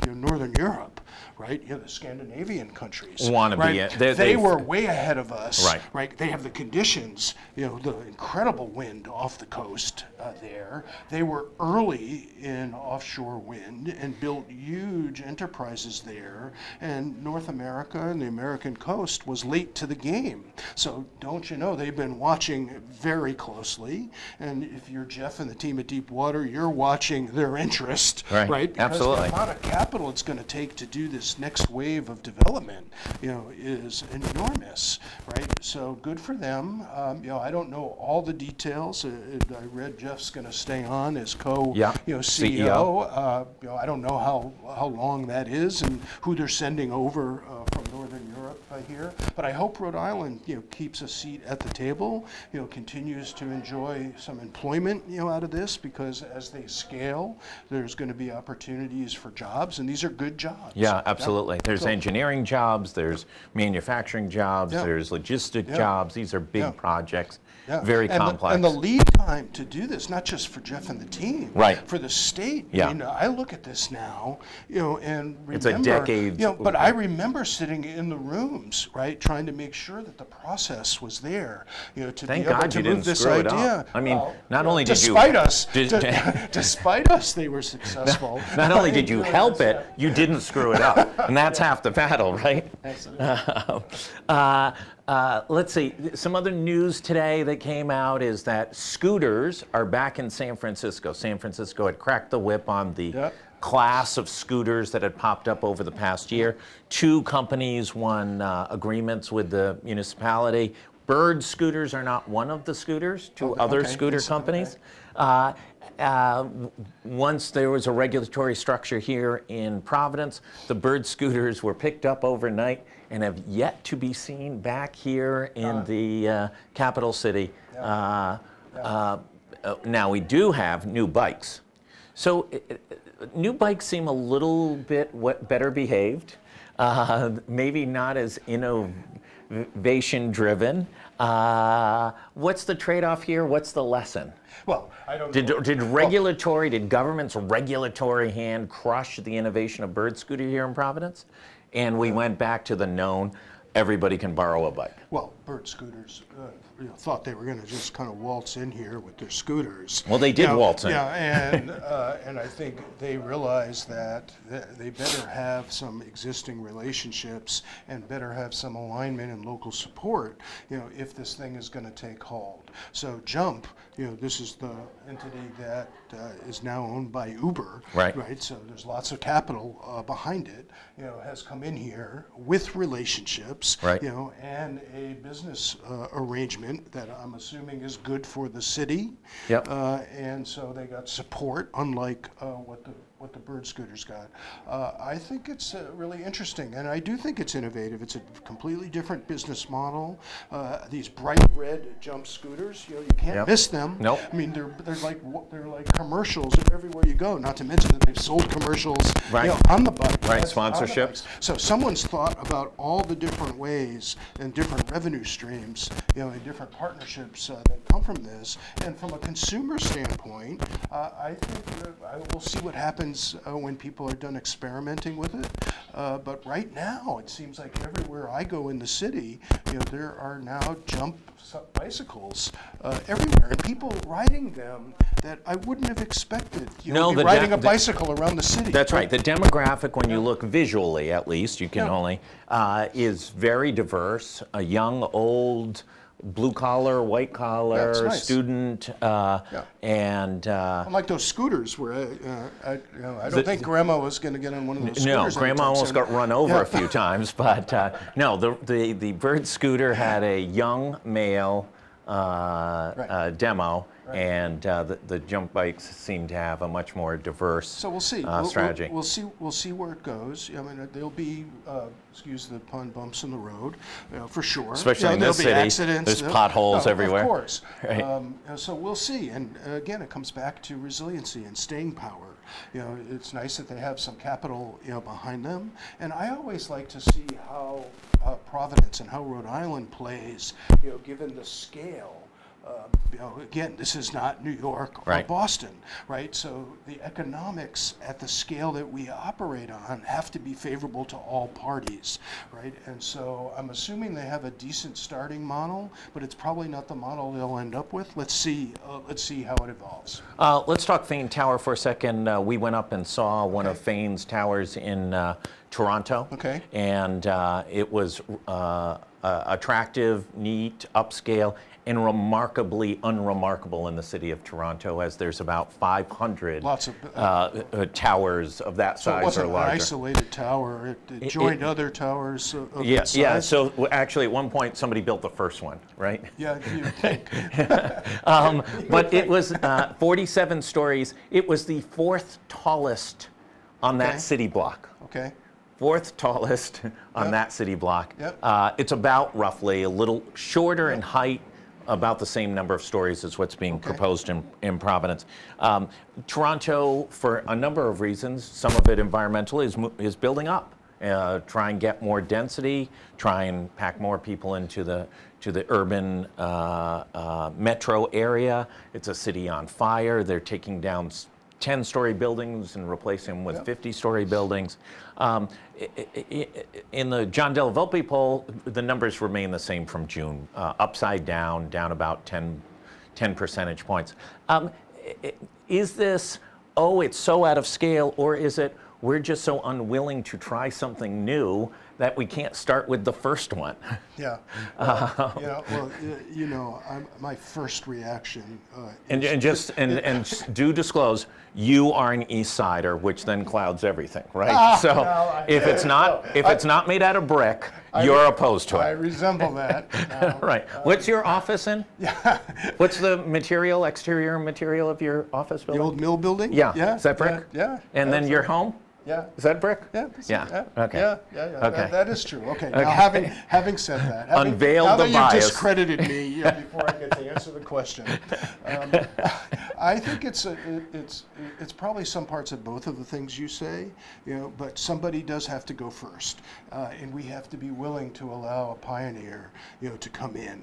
Northern Europe, right? The Scandinavian countries Want to be right? it. They were way ahead of us, Right. right? They have the conditions, the incredible wind off the coast there. They were early in offshore wind and built huge enterprises there. And North America and the American coast was late to the game. So don't you know, they've been watching very closely. And if you're Jeff and the team at Deepwater, you're watching their interest, Right. Because Absolutely. the amount of capital it's going to take to do this next wave of development, is enormous, right? So good for them. I don't know all the details. I read Jeff's going to stay on as CEO. I don't know how long that is and who they're sending over from Northern Europe here. But I hope Rhode Island, keeps a seat at the table. Continues to enjoy some employment, out of this, because as they scale, there's going to be opportunities for jobs, and these are good jobs. Yeah, absolutely. There's So- engineering jobs, there's manufacturing jobs, Yeah. there's logistic Yeah. jobs. These are big Yeah. projects, Yeah. very and complex. and the lead time to do this, not just for Jeff and the team, Right. for the state. Yeah. I mean, I look at this now, and remember, It's a decade. But I remember sitting in the rooms, right, trying to make sure that the process was there, to Thank be able God to you move didn't this screw it up. idea. I mean, Well, not only did you- despite us, Did- despite us, they were successful. Not only did you help it, you didn't screw it up. And that's half the battle, right? Let's see. Some other news today that came out is that scooters are back in San Francisco. San Francisco had cracked the whip on the Yep. class of scooters that had popped up over the past year. 2 companies won agreements with the municipality. Bird scooters are not one of the scooters. 2 other okay. scooter Yes, companies. Once there was a regulatory structure here in Providence, the bird scooters were picked up overnight and have yet to be seen back here in the capital city. Now we do have new bikes. So new bikes seem a little bit better behaved, maybe not as innovation driven. What's the trade-off here? What's the lesson? Well, I don't know. Did government's regulatory hand crush the innovation of bird scooter here in Providence? And we went back to the known, everybody can borrow a bike. Well, bird scooters, thought they were going to just kind of waltz in here with their scooters. Well, they did waltz in. Yeah, and I think they realized that they better have some existing relationships and better have some alignment and local support, if this thing is going to take hold. So Jump, this is the entity that is now owned by Uber, right? So there's lots of capital behind it, has come in here with relationships, right? And a business arrangement that I'm assuming is good for the city. Yep. And so they got support, unlike what the bird scooters got. I think it's really interesting, and I do think it's innovative. It's a completely different business model. These bright red Jump scooters, you can't miss them. Nope. I mean, they're like commercials everywhere you go. Not to mention that they've sold commercials, on the bike. Right, sponsorships. So someone's thought about all the different ways and different revenue streams, and different partnerships that come from this. And from a consumer standpoint, I think we'll see what happens when people are done experimenting with it. But right now, it seems like everywhere I go in the city, there are now Jump bicycles everywhere, and people riding them that I wouldn't have expected. Riding a bicycle around the city. That's right. The demographic, when you look visually, at least, you can only, is very diverse. A young, old, blue collar, white collar, nice. Student, and unlike those scooters, where I don't think Grandma was going to get on one of those scooters. No, Grandma almost got run over a few times, but no, the bird scooter had a young male demo. Right. And the Jump bikes seem to have a much more diverse strategy. We'll see where it goes. I mean, there'll be, excuse the pun, bumps in the road, for sure. Especially in this city, accidents. There's potholes everywhere. Of course. Right. So we'll see. And again, it comes back to resiliency and staying power. It's nice that they have some capital, behind them. And I always like to see how Providence and how Rhode Island plays, given the scale. Again, this is not New York or Boston, right? So the economics at the scale that we operate on have to be favorable to all parties, right? And so I'm assuming they have a decent starting model, but it's probably not the model they'll end up with. Let's see how it evolves. Let's talk Fane Tower for a second. We went up and saw one of Fane's towers in Toronto. Okay. And it was attractive, neat, upscale, and remarkably unremarkable in the city of Toronto, as there's about 500 towers of that size or larger. So it wasn't an isolated tower. It joined other towers of that size? Yeah, so actually at one point somebody built the first one, right? Yeah, you think. But it was 47 stories. It was the fourth tallest on that city block. Okay. Fourth tallest on that city block. Yep. It's about roughly a little shorter in height, about the same number of stories as what's being proposed in Providence. Toronto, for a number of reasons, some of it environmental, is building up. Try and get more density, try and pack more people into the urban metro area. It's a city on fire. They're taking down 10-story buildings and replacing them with 50-story buildings. In the John Della Volpe poll, the numbers remain the same from June, upside down about 10 percentage points. Is this, it's so out of scale, or is it we're just so unwilling to try something new that we can't start with the first one? Yeah. My first reaction. And do disclose, you are an East Sider, which then clouds everything, right? If it's not made out of brick, you're opposed to it. I resemble that. Right. What's your office in? Yeah. What's the exterior material of your office building? The old mill building? Yeah. Is that brick? Yeah. And then your home? Yeah. Is that brick? Yeah. Okay. Yeah. Okay. That is true. Okay. Now, having said that, unveil the bias. Now that you've discredited me before I get to answer the question, I think it's probably some parts of both of the things you say, but somebody does have to go first, and we have to be willing to allow a pioneer, to come in,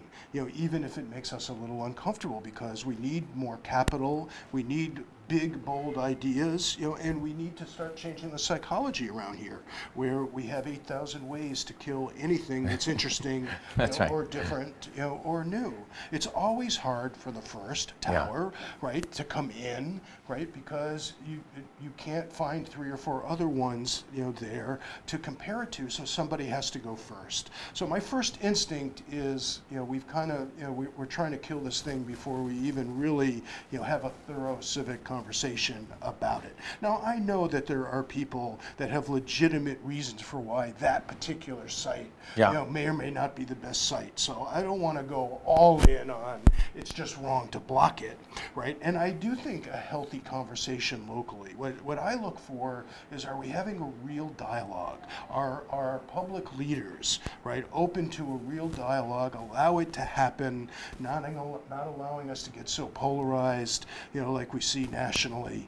even if it makes us a little uncomfortable, because we need more capital, we need big, bold ideas, and we need to start changing the psychology around here, where we have 8,000 ways to kill anything that's interesting That's right. or different, or new. It's always hard for the first tower, right, to come in, right, because you can't find 3 or 4 other ones, there to compare it to, so somebody has to go first. So my first instinct is, we've kind of, we're trying to kill this thing before we even really, have a thorough civic conversation about it. Now, I know that there are people that have legitimate reasons for why that particular site, may or may not be the best site. So I don't want to go all in on it's just wrong to block it, right? And I do think a healthy conversation locally. What I look for is, are we having a real dialogue? Are public leaders, right, open to a real dialogue, allow it to happen, not allowing us to get so polarized, like we see nationally,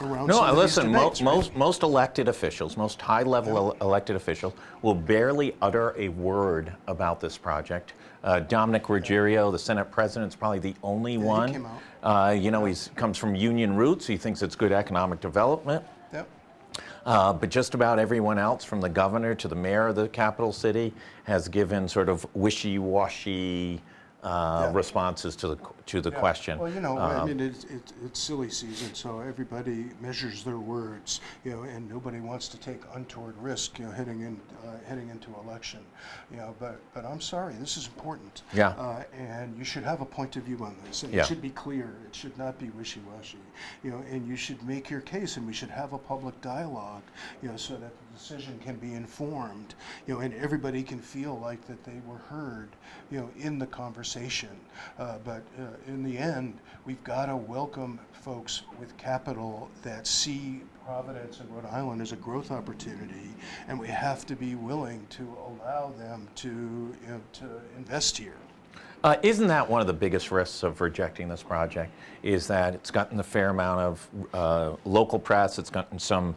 around No, some of listen, these debates, right? most elected officials, most high-level elected officials will barely utter a word about this project. Dominic Ruggiero, the Senate president, is probably the only one. He came out. He comes from union roots. He thinks it's good economic development. Yep. But just about everyone else, from the governor to the mayor of the capital city, has given sort of wishy-washy responses to the question. Well, I mean, it's silly season, so everybody measures their words, and nobody wants to take untoward risk, heading into election, But I'm sorry, this is important. Yeah. And you should have a point of view on this, and it should be clear. It should not be wishy-washy, And you should make your case, and we should have a public dialogue, so that the decision can be informed, and everybody can feel like that they were heard, in the conversation. But in the end, we've got to welcome folks with capital that see Providence and Rhode Island as a growth opportunity, and we have to be willing to allow them to invest here. Isn't that one of the biggest risks of rejecting this project, is that it's gotten a fair amount of local press, it's gotten some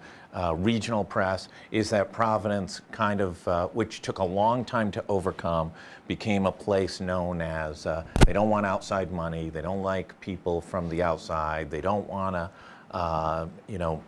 regional press, is that Providence kind of, which took a long time to overcome, became a place known as, they don't want outside money, they don't like people from the outside, they don't want to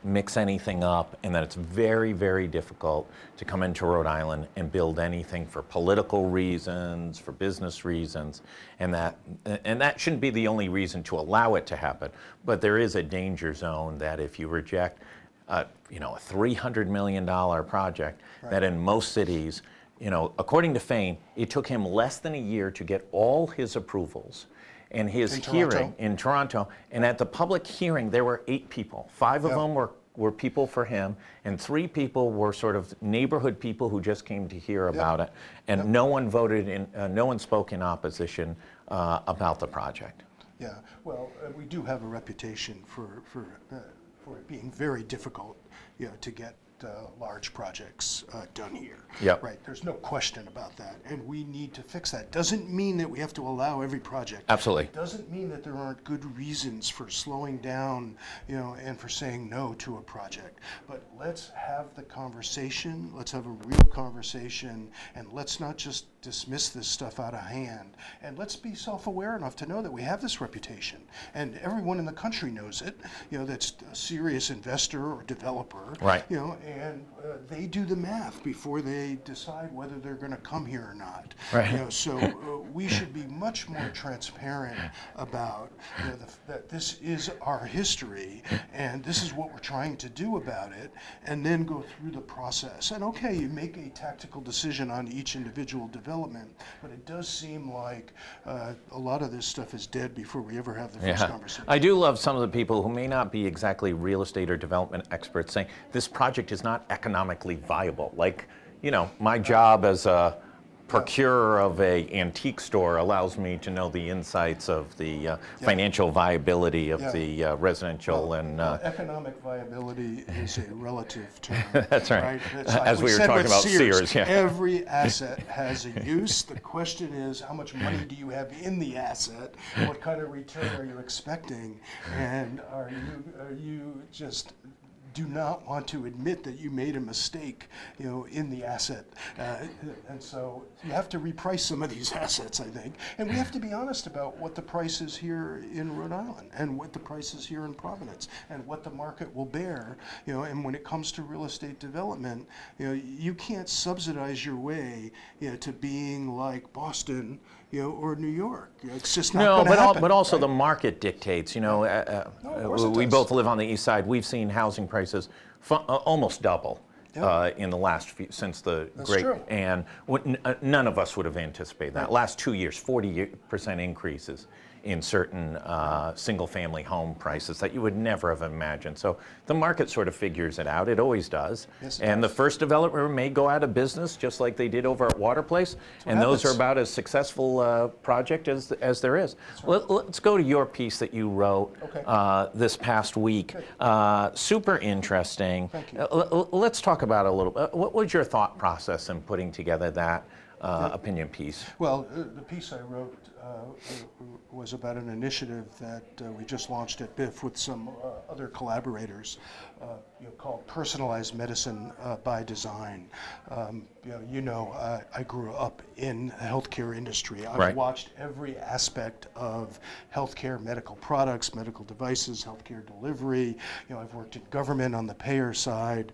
mix anything up, and that it's very, very difficult to come into Rhode Island and build anything for political reasons, for business reasons, and that shouldn't be the only reason to allow it to happen. But there is a danger zone that if you reject, a $300 million project, that in most cities, according to Fain, it took him less than a year to get all his approvals. And his hearing in Toronto, and at the public hearing, there were 8 people. 5 of them were people for him, and 3 people were sort of neighborhood people who just came to hear about it. And no one voted in, no one spoke in opposition about the project. Yeah, well, we do have a reputation for it being very difficult, to get large projects done here. Yep. Right. There's no question about that, and we need to fix that. Doesn't mean that we have to allow every project. Absolutely. Doesn't mean that there aren't good reasons for slowing down, and for saying no to a project. But let's have the conversation. Let's have a real conversation, and let's not just dismiss this stuff out of hand. And let's be self-aware enough to know that we have this reputation, and everyone in the country knows it. That's a serious investor or developer. Right. And they do the math before they decide whether they're going to come here or not. Right. So we should be much more transparent about that this is our history, and this is what we're trying to do about it, and then go through the process. And okay, you make a tactical decision on each individual development, but it does seem like a lot of this stuff is dead before we ever have the first conversation. I do love some of the people who may not be exactly real estate or development experts saying this project is not economically viable. Like, my job as a procurer of a antique store allows me to know the insights of the financial viability of the residential and economic viability is a relative term. That's right. It's like as we were talking about Sears, every asset has a use. The question is, how much money do you have in the asset? What kind of return are you expecting? And are you just do not want to admit that you made a mistake, in the asset. And so you have to reprice some of these assets, I think. And we have to be honest about what the price is here in Rhode Island and what the price is here in Providence and what the market will bear. And when it comes to real estate development, you can't subsidize your way, to being like Boston, or New York. It's just not going to happen. But also right? the market dictates. We does. both live on the east side. We've seen housing prices almost double in the last few, since the That's great, true. and none of us would have anticipated that. Last 2 years, 40% increases in certain single-family home prices that you would never have imagined. So the market sort of figures it out. It always does. Yes, and the first developer may go out of business, just like they did over at Water Place. And those are about as successful project as there is. Right. Let's go to your piece that you wrote this past week. Super interesting. Thank you. Let's talk about it a little bit. What was your thought process in putting together that opinion piece? Well, the piece I wrote was about an initiative that we just launched at BIF with some other collaborators, called Personalized Medicine by Design. I grew up in the healthcare industry. I've watched every aspect of healthcare, medical products, medical devices, healthcare delivery. I've worked in government on the payer side,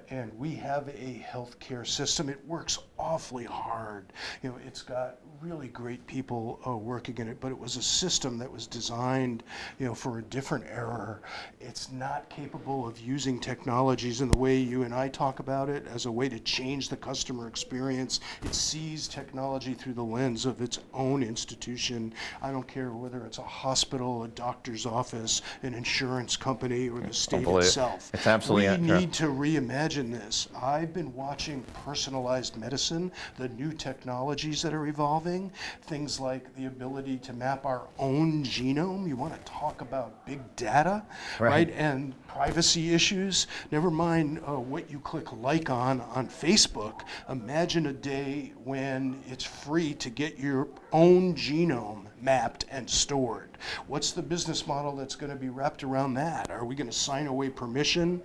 and we have a healthcare system. It works awfully hard. It's got really great people working in it, but it was a system that was designed, for a different era. It's not capable of using technologies in the way you and I talk about it as a way to change the customer experience. It sees technology through the lens of its own institution. I don't care whether it's a hospital, a doctor's office, an insurance company, or the state itself. It's absolutely We need to reimagine this. I've been watching personalized medicine, the new technologies that are evolving, things like the ability to map our own genome. You want to talk about big data, right? And privacy issues. Never mind what you click like on Facebook. Imagine a day when it's free to get your own genome mapped and stored. What's the business model that's going to be wrapped around that? Are we going to sign away permission,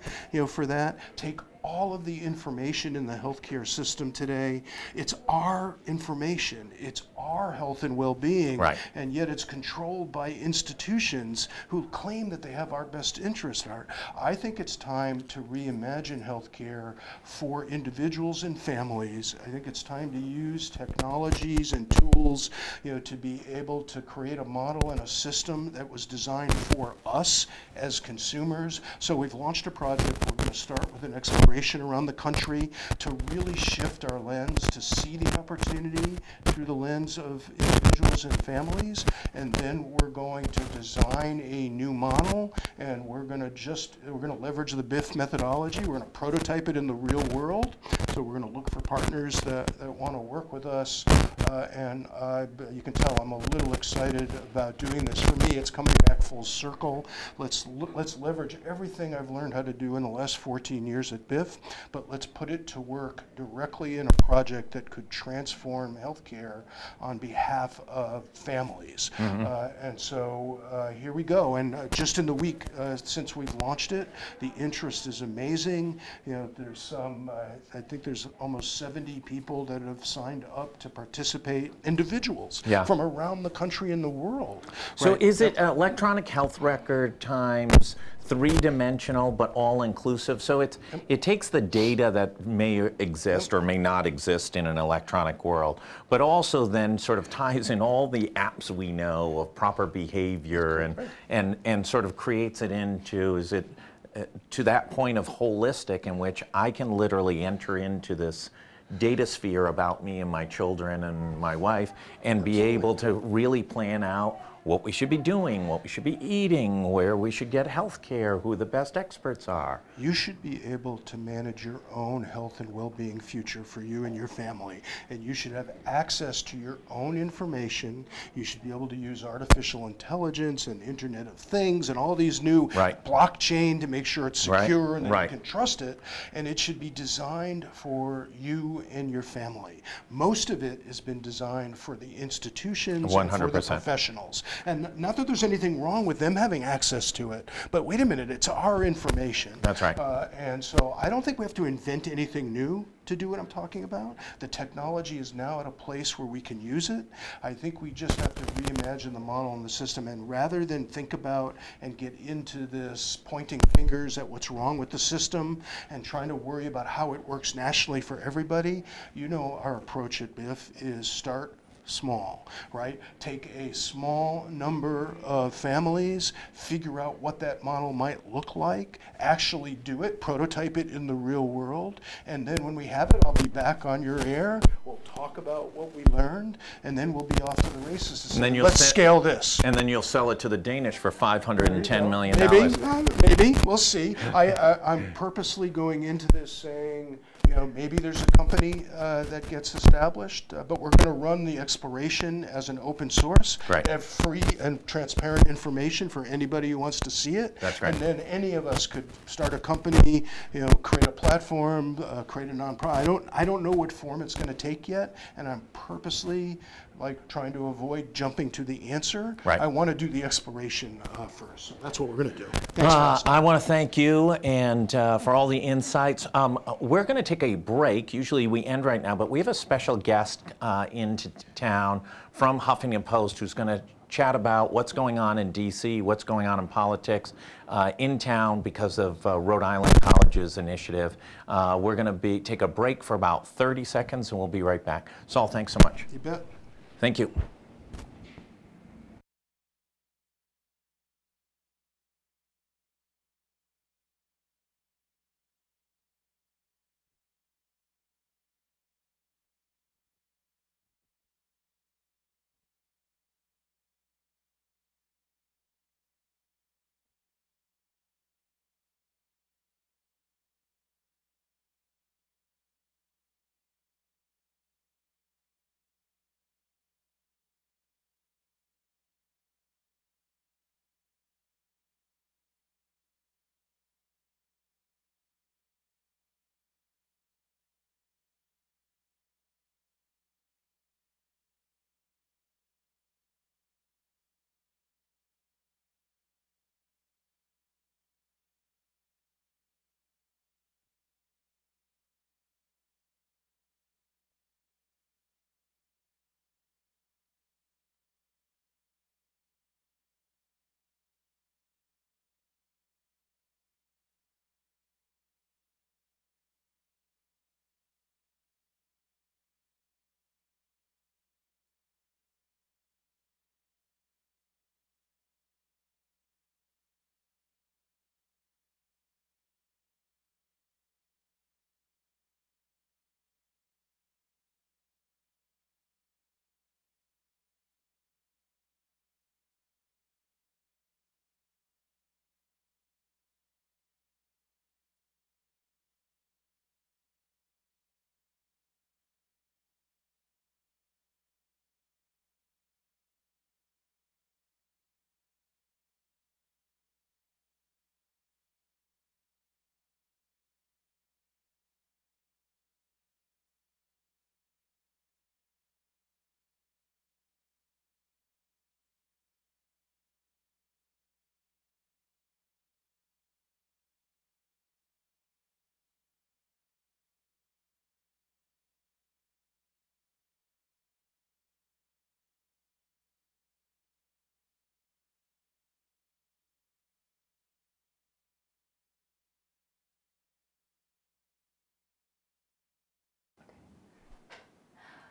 for that? Take all of the information in the healthcare system today. It's our information. It's our health and well-being, and yet it's controlled by institutions who claim that they have our best interest at heart. I think it's time to reimagine healthcare for individuals and families. I think it's time to use technologies and tools, to be able to create a model and a system that was designed for us as consumers. So we've launched a project. We're going to start with an exploration around the country to really shift our lens to see the opportunity through the lens of individuals and families, and then we're going to design a new model, and we're going to leverage the BIF methodology. We're going to prototype it in the real world. So we're going to look for partners that want to work with us, and you can tell I'm a little excited about doing this. For me, it's coming back full circle. Let's leverage everything I've learned how to do in the last 14 years at BIF, but let's put it to work directly in a project that could transform healthcare on behalf of families. And so here we go. And just in the week since we've launched it, the interest is amazing. There's some, I think there's almost 70 people that have signed up to participate, individuals from around the country and the world. So is it electronic health record times three-dimensional but all-inclusive? So it takes the data that may exist or may not exist in an electronic world, but also then sort of ties in all the apps we know of proper behavior and sort of creates it into, is it to that point of holistic in which I can literally enter into this data sphere about me and my children and my wife and be able to really plan out what we should be doing, what we should be eating, where we should get health care, who the best experts are. You should be able to manage your own health and well-being future for you and your family, and you should have access to your own information. You should be able to use artificial intelligence and Internet of Things and all these new blockchain to make sure it's secure and that you can trust it, and it should be designed for you and your family. Most of it has been designed for the institutions 100%. and for the professionals. And not that there's anything wrong with them having access to it, but wait a minute, it's our information. That's right. And so I don't think we have to invent anything new to do what I'm talking about. The technology is now at a place where we can use it. I think we just have to reimagine the model and the system, and rather than think about and get into this pointing fingers at what's wrong with the system and trying to worry about how it works nationally for everybody, you know our approach at BIF is start small, right? Take a small number of families, figure out what that model might look like, actually do it, prototype it in the real world, and then when we have it, I'll be back on your air. We'll talk about what we learned, and then we'll be off to the races to say, let's scale this. And then you'll sell it to the Danish for $510 million. Maybe, we'll see. I'm purposely going into this saying, you know, maybe there's a company that gets established, but we're going to run the exploration as an open source, right. Have free and transparent information for anybody who wants to see it. That's right. And then any of us could start a company, you know, create a platform, create a nonprofit. I don't know what form it's going to take yet, and I'm purposely like trying to avoid jumping to the answer. Right. I want to do the exploration first. So that's what we're going to do. Thanks, guys. I want to thank you and for all the insights. We're going to take a break. Usually we end right now, but we have a special guest into town from Huffington Post who's going to chat about what's going on in D.C., what's going on in politics in town because of Rhode Island College's initiative. We're going to take a break for about 30 seconds, and we'll be right back. Saul, thanks so much. You bet. Thank you.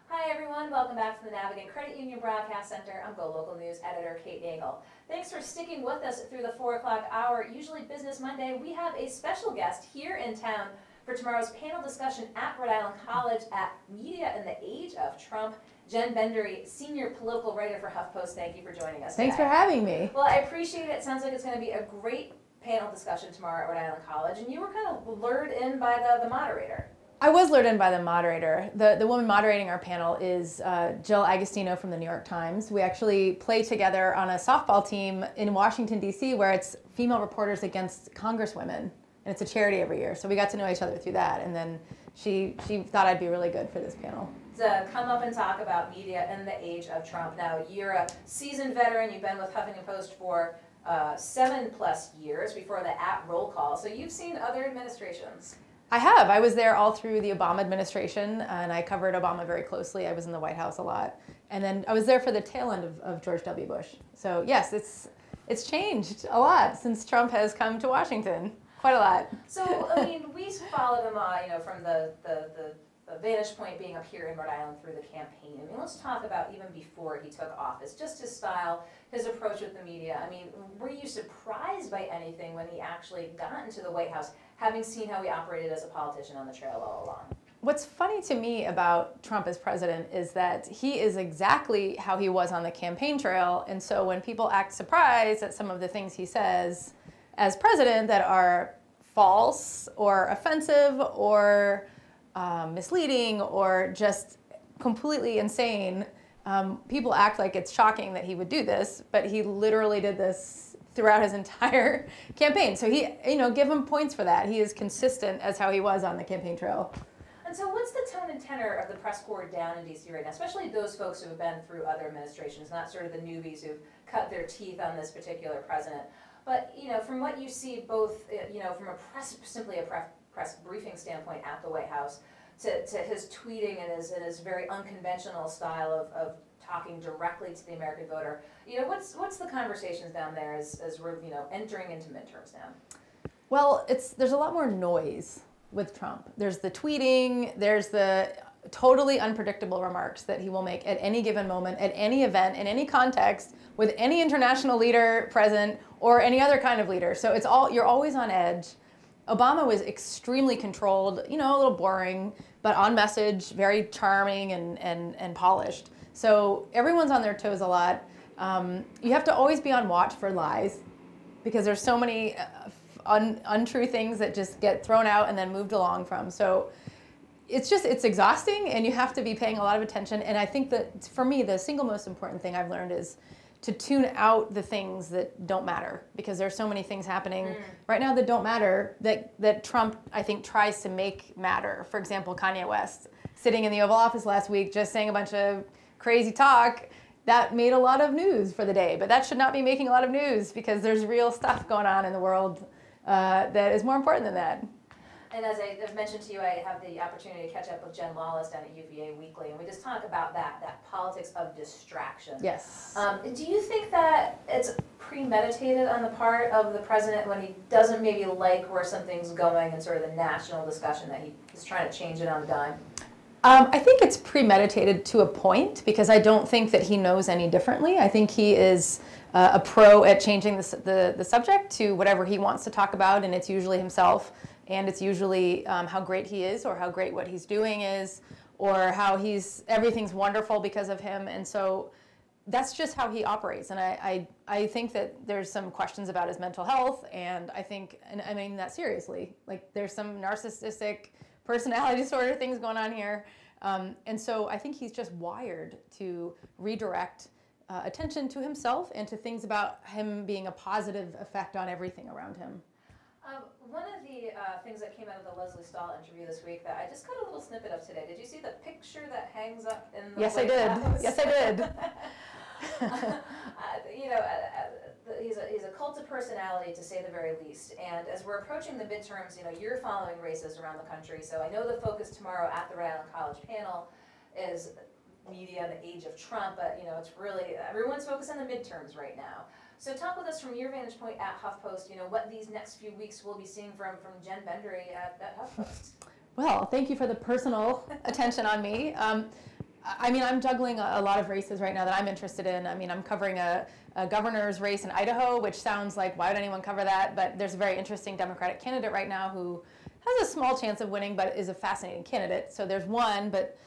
Hi everyone, welcome back to the Navigant Credit Union Broadcast Center. I'm GoLocal News editor Kate Nagel. Thanks for sticking with us through the 4 o'clock hour. Usually Business Monday, we have a special guest here in town for tomorrow's panel discussion at Rhode Island College at Media in the Age of Trump. Jen Bendery, senior political writer for HuffPost, thank you for joining us Thanks today. for having me. Well, I appreciate it. It sounds like it's going to be a great panel discussion tomorrow at Rhode Island College, and you were kind of lured in by the moderator. I was lured in by the moderator. The woman moderating our panel is Jill Agostino from the New York Times. We actually play together on a softball team in Washington, D.C., where it's female reporters against congresswomen, and it's a charity every year. So we got to know each other through that, and then she thought I'd be really good for this panel. to come up and talk about media in the age of Trump. Now, you're a seasoned veteran. You've been with Huffington Post for 7+ years before the Roll Call. So you've seen other administrations. I have. I was there all through the Obama administration, and I covered Obama very closely. I was in the White House a lot. And then I was there for the tail end of George W. Bush. So yes, it's changed a lot since Trump has come to Washington. Quite a lot. So, I mean, we followed him, from the vantage point being up here in Rhode Island through the campaign. I mean, let's talk about even before he took office, just his style, his approach with the media. I mean, were you surprised by anything when he actually got into the White House, having seen how he operated as a politician on the trail all along? What's funny to me about Trump as president is that he is exactly how he was on the campaign trail. And so when people act surprised at some of the things he says as president that are false or offensive or misleading or just completely insane, people act like it's shocking that he would do this, but he literally did this throughout his entire campaign. So he, give him points for that. He is consistent as how he was on the campaign trail. And so what's the tone and tenor of the press corps down in D.C. right now, especially those folks who have been through other administrations, not sort of the newbies who've cut their teeth on this particular president? But, from what you see, both, from simply a press briefing standpoint at the White House, to his tweeting and his very unconventional style of talking directly to the American voter, what's the conversations down there as we're, entering into midterms now? Well, there's a lot more noise with Trump. There's the tweeting, there's the totally unpredictable remarks that he will make at any given moment, at any event, in any context, with any international leader present or any other kind of leader. So you're always on edge. Obama was extremely controlled, a little boring, but on message, very charming and polished. So everyone's on their toes a lot. You have to always be on watch for lies because there's so many untrue things that just get thrown out and then moved along from. So it's exhausting and you have to be paying a lot of attention. And I think that for me, the single most important thing I've learned is to tune out the things that don't matter, because there's so many things happening right now that don't matter that Trump, I think, tries to make matter. For example, Kanye West sitting in the Oval Office last week just saying a bunch of crazy talk that made a lot of news for the day, but that should not be making a lot of news because there's real stuff going on in the world that is more important than that. And as I've mentioned to you, I have the opportunity to catch up with Jen Lawless down at UVA Weekly, and we just talk about that politics of distraction. Yes. Do you think that it's premeditated on the part of the president when he doesn't maybe like where something's going and sort of the national discussion, that he is trying to change it on a dime? I think it's premeditated to a point because I don't think that he knows any differently. I think he is a pro at changing the subject to whatever he wants to talk about, and it's usually himself, and it's usually how great he is or how great what he's doing is or how everything's wonderful because of him. And so that's just how he operates. And I think that there's some questions about his mental health, and I mean that seriously. Like there's some narcissistic personality disorder things going on here. And so I think he's just wired to redirect attention to himself and to things about him being a positive effect on everything around him. One of the things that came out of the Leslie Stahl interview this week that I just got a little snippet of today. Did you see the picture that hangs up in the Yes, I did. House? Yes, I did. He's a cult of personality, to say the very least. And as we're approaching the midterms, you're following races around the country. So I know the focus tomorrow at the Rhode Island College panel is media in the age of Trump, but it's really everyone's focused on the midterms right now. So talk with us from your vantage point at HuffPost, what these next few weeks we'll be seeing from Jen Bendery at HuffPost. Well, thank you for the personal attention on me. I mean, I'm juggling a lot of races right now that I'm interested in. I mean, I'm covering a governor's race in Idaho, which sounds like, why would anyone cover that? But there's a very interesting Democratic candidate right now who has a small chance of winning, but is a fascinating candidate. So there's one, but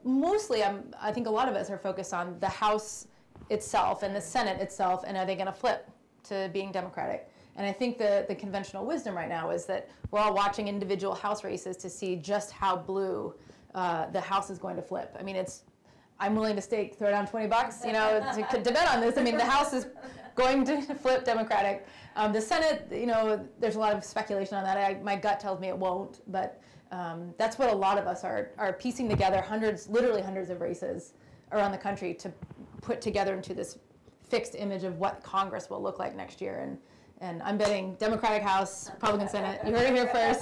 mostly I think a lot of us are focused on the House itself and the Senate itself, and are they going to flip to being Democratic? And I think the conventional wisdom right now is that we're all watching individual House races to see just how blue the House is going to flip. I mean, I'm willing to throw down $20, to bet on this. I mean, the House is going to flip Democratic. The Senate, there's a lot of speculation on that. My gut tells me it won't, but That's what a lot of us are piecing together literally hundreds of races around the country to put together into this fixed image of what Congress will look like next year. And I'm betting Democratic House, Republican Senate. You heard it here first.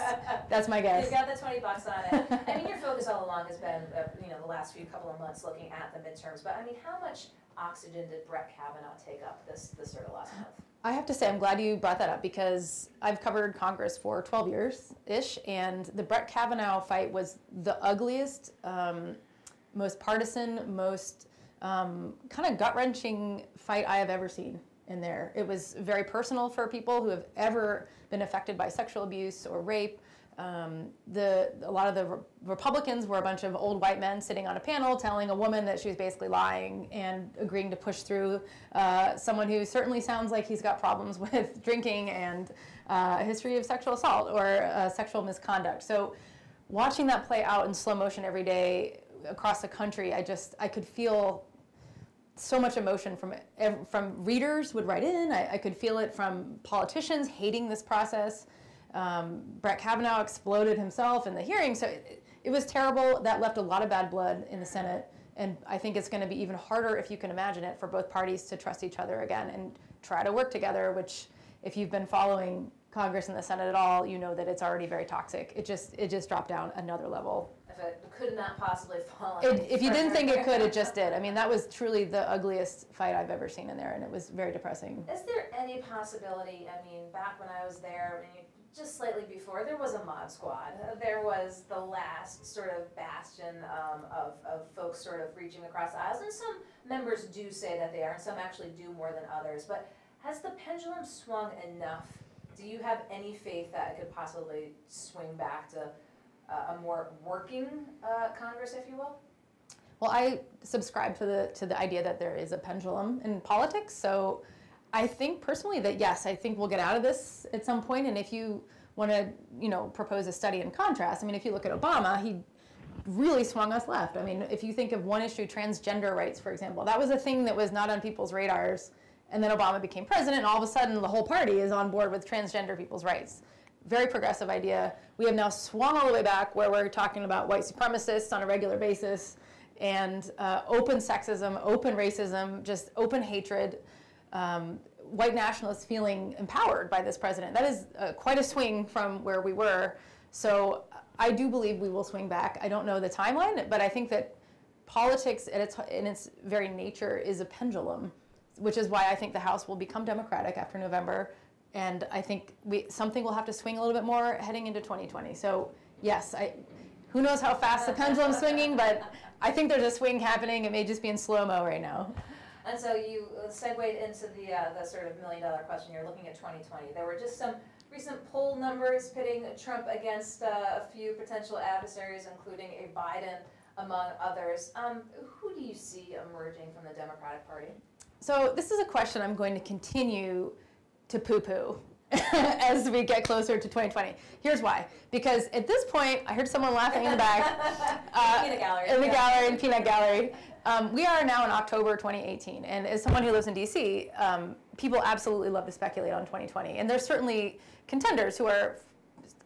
That's my guess. You've got the $20 on it. I mean, your focus all along has been, the last couple of months looking at the midterms. But I mean, how much oxygen did Brett Kavanaugh take up this sort of last month? I have to say, I'm glad you brought that up because I've covered Congress for 12 years-ish, and the Brett Kavanaugh fight was the ugliest, most partisan, most kind of gut-wrenching fight I have ever seen in there. It was very personal for people who have ever been affected by sexual abuse or rape. A lot of the Republicans were a bunch of old white men sitting on a panel telling a woman that she was basically lying and agreeing to push through someone who certainly sounds like he's got problems with drinking and a history of sexual assault or sexual misconduct. So watching that play out in slow motion every day across the country, I could feel so much emotion from readers would write in. I could feel it from politicians hating this process. Brett Kavanaugh exploded himself in the hearing, so it was terrible. That left a lot of bad blood in the Senate, and I think it's going to be even harder, if you can imagine it, for both parties to trust each other again and try to work together, which, if you've been following Congress and the Senate at all, you know that it's already very toxic. It just dropped down another level. If it could not possibly fall. If you didn't think it could, it just did. I mean, that was truly the ugliest fight I've ever seen in there, and it was very depressing. Is there any possibility, I mean, back when I was there, just slightly before, there was a mod squad. There was the last sort of bastion of folks sort of reaching across the aisles, and some members do say that they are, and some actually do more than others. But has the pendulum swung enough? Do you have any faith that it could possibly swing back to a more working Congress, if you will? Well, I subscribe to the idea that there is a pendulum in politics. So I think personally that yes, I think we'll get out of this at some point. And if you want to, propose a study in contrast, I mean, if you look at Obama, he really swung us left. I mean, if you think of one issue, transgender rights, for example, that was a thing that was not on people's radars. And then Obama became president, and all of a sudden the whole party is on board with transgender people's rights. Very progressive idea. We have now swung all the way back where we're talking about white supremacists on a regular basis and open sexism, open racism, just open hatred, white nationalists feeling empowered by this president. That is quite a swing from where we were. So I do believe we will swing back. I don't know the timeline, but I think that politics in its very nature is a pendulum, which is why I think the House will become Democratic after November. And I think something will have to swing a little bit more heading into 2020. So yes, who knows how fast the pendulum's swinging, but I think there's a swing happening. It may just be in slow-mo right now. And so you segued into the sort of million-dollar question. You're looking at 2020. There were just some recent poll numbers pitting Trump against a few potential adversaries, including a Biden, among others. Who do you see emerging from the Democratic Party? So this is a question I'm going to continue to poo-poo as we get closer to 2020. Here's why. Because at this point, I heard someone laughing in the back. Peanut gallery. In the gallery, in peanut gallery. We are now in October 2018, and as someone who lives in DC, people absolutely love to speculate on 2020. And there's certainly contenders who are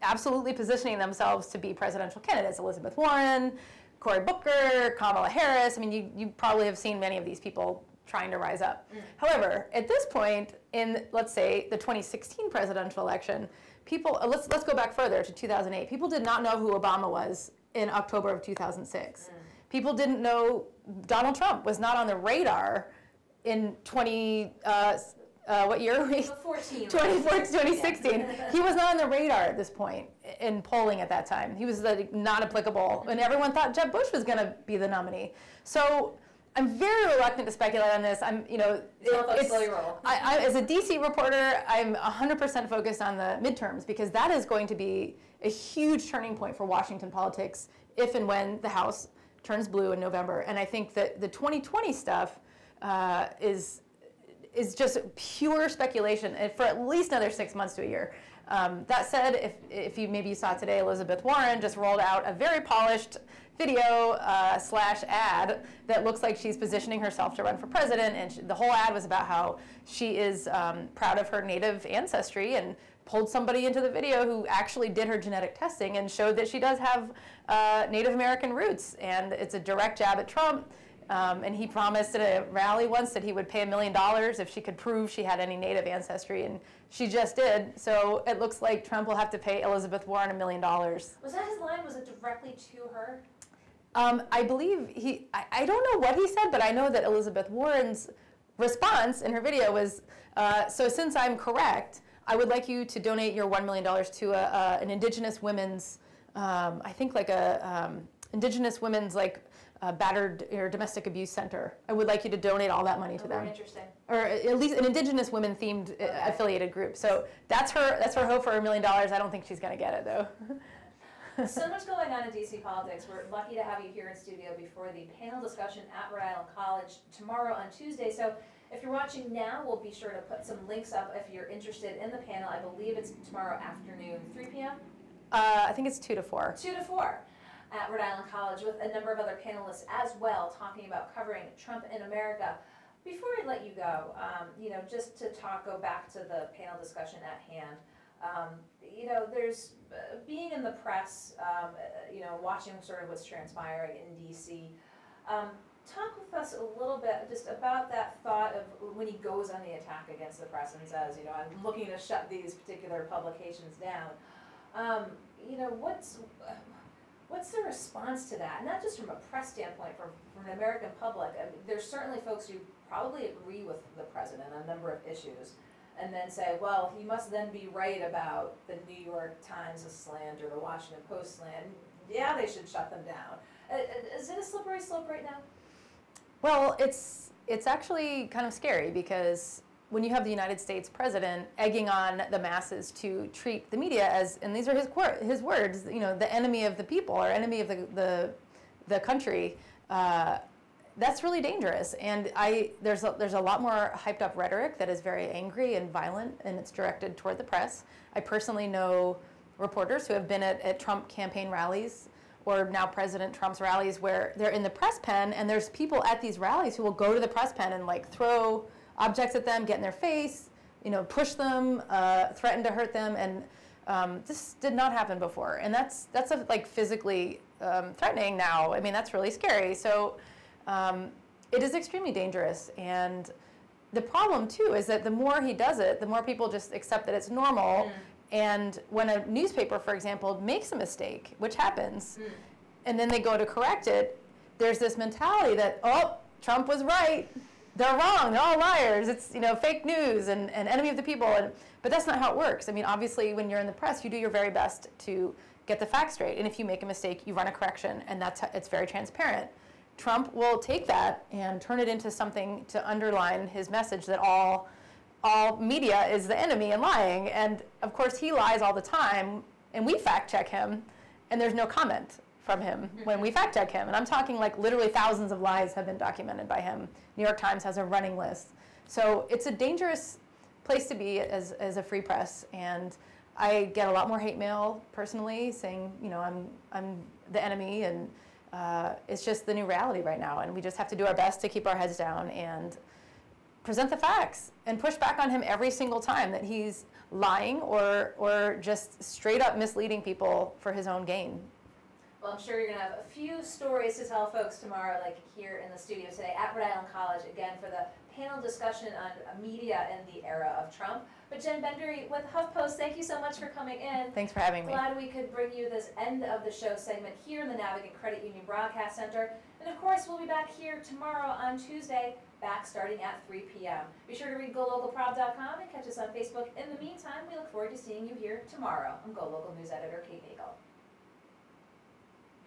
absolutely positioning themselves to be presidential candidates. Elizabeth Warren, Cory Booker, Kamala Harris. I mean, you probably have seen many of these people trying to rise up. However, at this point in, let's say, the 2016 presidential election, people, let's go back further to 2008. People did not know who Obama was in October of 2006. People didn't know Donald Trump was not on the radar in what year are we? 2016. He was not on the radar at this point in polling at that time. He was not applicable, and everyone thought Jeb Bush was going to be the nominee. So I'm very reluctant to speculate on this. As a DC reporter, I'm 100% focused on the midterms because that is going to be a huge turning point for Washington politics if and when the House turns blue in November. And I think that the 2020 stuff is just pure speculation for at least another 6 months to a year. That said, if you saw today, Elizabeth Warren just rolled out a very polished video slash ad that looks like she's positioning herself to run for president, and the whole ad was about how she is proud of her Native ancestry and pulled somebody into the video who actually did her genetic testing and showed that she does have Native American roots, and it's a direct jab at Trump. And he promised at a rally once that he would pay $1 million if she could prove she had any Native ancestry, and she just did. So it looks like Trump will have to pay Elizabeth Warren $1 million. Was that his line? Was it directly to her? I believe I don't know what he said, but I know that Elizabeth Warren's response in her video was, so since I'm correct, I would like you to donate your $1 million to an Indigenous women's, I think like a Indigenous women's like battered or domestic abuse center. I would like you to donate all that money to them. Interesting. Or at least an Indigenous women themed affiliated group. So that's her hope for $1 million. I don't think she's going to get it though. So much going on in DC politics. We're lucky to have you here in studio before the panel discussion at Rhode Island College tomorrow on Tuesday. So if you're watching now, we'll be sure to put some links up if you're interested in the panel. I believe it's tomorrow afternoon, 3 p.m.? I think it's 2 to 4. 2 to 4 at Rhode Island College with a number of other panelists as well, talking about covering Trump in America. Before I let you go, just to go back to the panel discussion at hand, there's being in the press, watching sort of what's transpiring in D.C. Talk with us a little bit just about that thought of when he goes on the attack against the press and says, I'm looking to shut these particular publications down. What's the response to that? Not just from a press standpoint, from an American public. I mean, there's certainly folks who probably agree with the president on a number of issues, and then say, well, he must then be right about the New York Times slant or the Washington Post slant. Yeah, they should shut them down. Is it a slippery slope right now? Well, it's actually kind of scary, because when you have the United States president egging on the masses to treat the media as, and these are his words, the enemy of the people or enemy of the country, that's really dangerous. And there's a lot more hyped up rhetoric that is very angry and violent, and it's directed toward the press. I personally know reporters who have been at Trump campaign rallies, or now President Trump's rallies, where they're in the press pen, and there's people at these rallies who will go to the press pen and like throw objects at them, get in their face, push them, threaten to hurt them, and this did not happen before. And that's like physically threatening now. I mean, that's really scary. So it is extremely dangerous. And the problem too is that the more he does it, the more people just accept that it's normal. And when a newspaper, for example, makes a mistake, which happens, and then they go to correct it, there's this mentality that, oh, Trump was right. They're wrong. They're all liars. It's fake news and enemy of the people. But that's not how it works. I mean, obviously, when you're in the press, you do your very best to get the facts straight. And if you make a mistake, you run a correction, and it's very transparent. Trump will take that and turn it into something to underline his message that all media is the enemy and lying. And of course, he lies all the time, and we fact check him, and there's no comment from him when we fact check him. And I'm talking like literally thousands of lies have been documented by him. New York Times has a running list. So it's a dangerous place to be as a free press. And I get a lot more hate mail personally saying, I'm the enemy, and it's just the new reality right now. And we just have to do our best to keep our heads down and present the facts and push back on him every single time that he's lying or just straight up misleading people for his own gain. Well, I'm sure you're going to have a few stories to tell folks tomorrow, like here in the studio today at Rhode Island College, again, for the panel discussion on media in the era of Trump. But Jen Bendery with HuffPost, thank you so much for coming in. Thanks for having me. Glad we could bring you this end of the show segment here in the Navigant Credit Union Broadcast Center. And of course, we'll be back here tomorrow on Tuesday, back starting at 3 p.m. Be sure to read GoLocalProb.com and catch us on Facebook. In the meantime, we look forward to seeing you here tomorrow. I'm GoLocal News Editor Kate Nagel.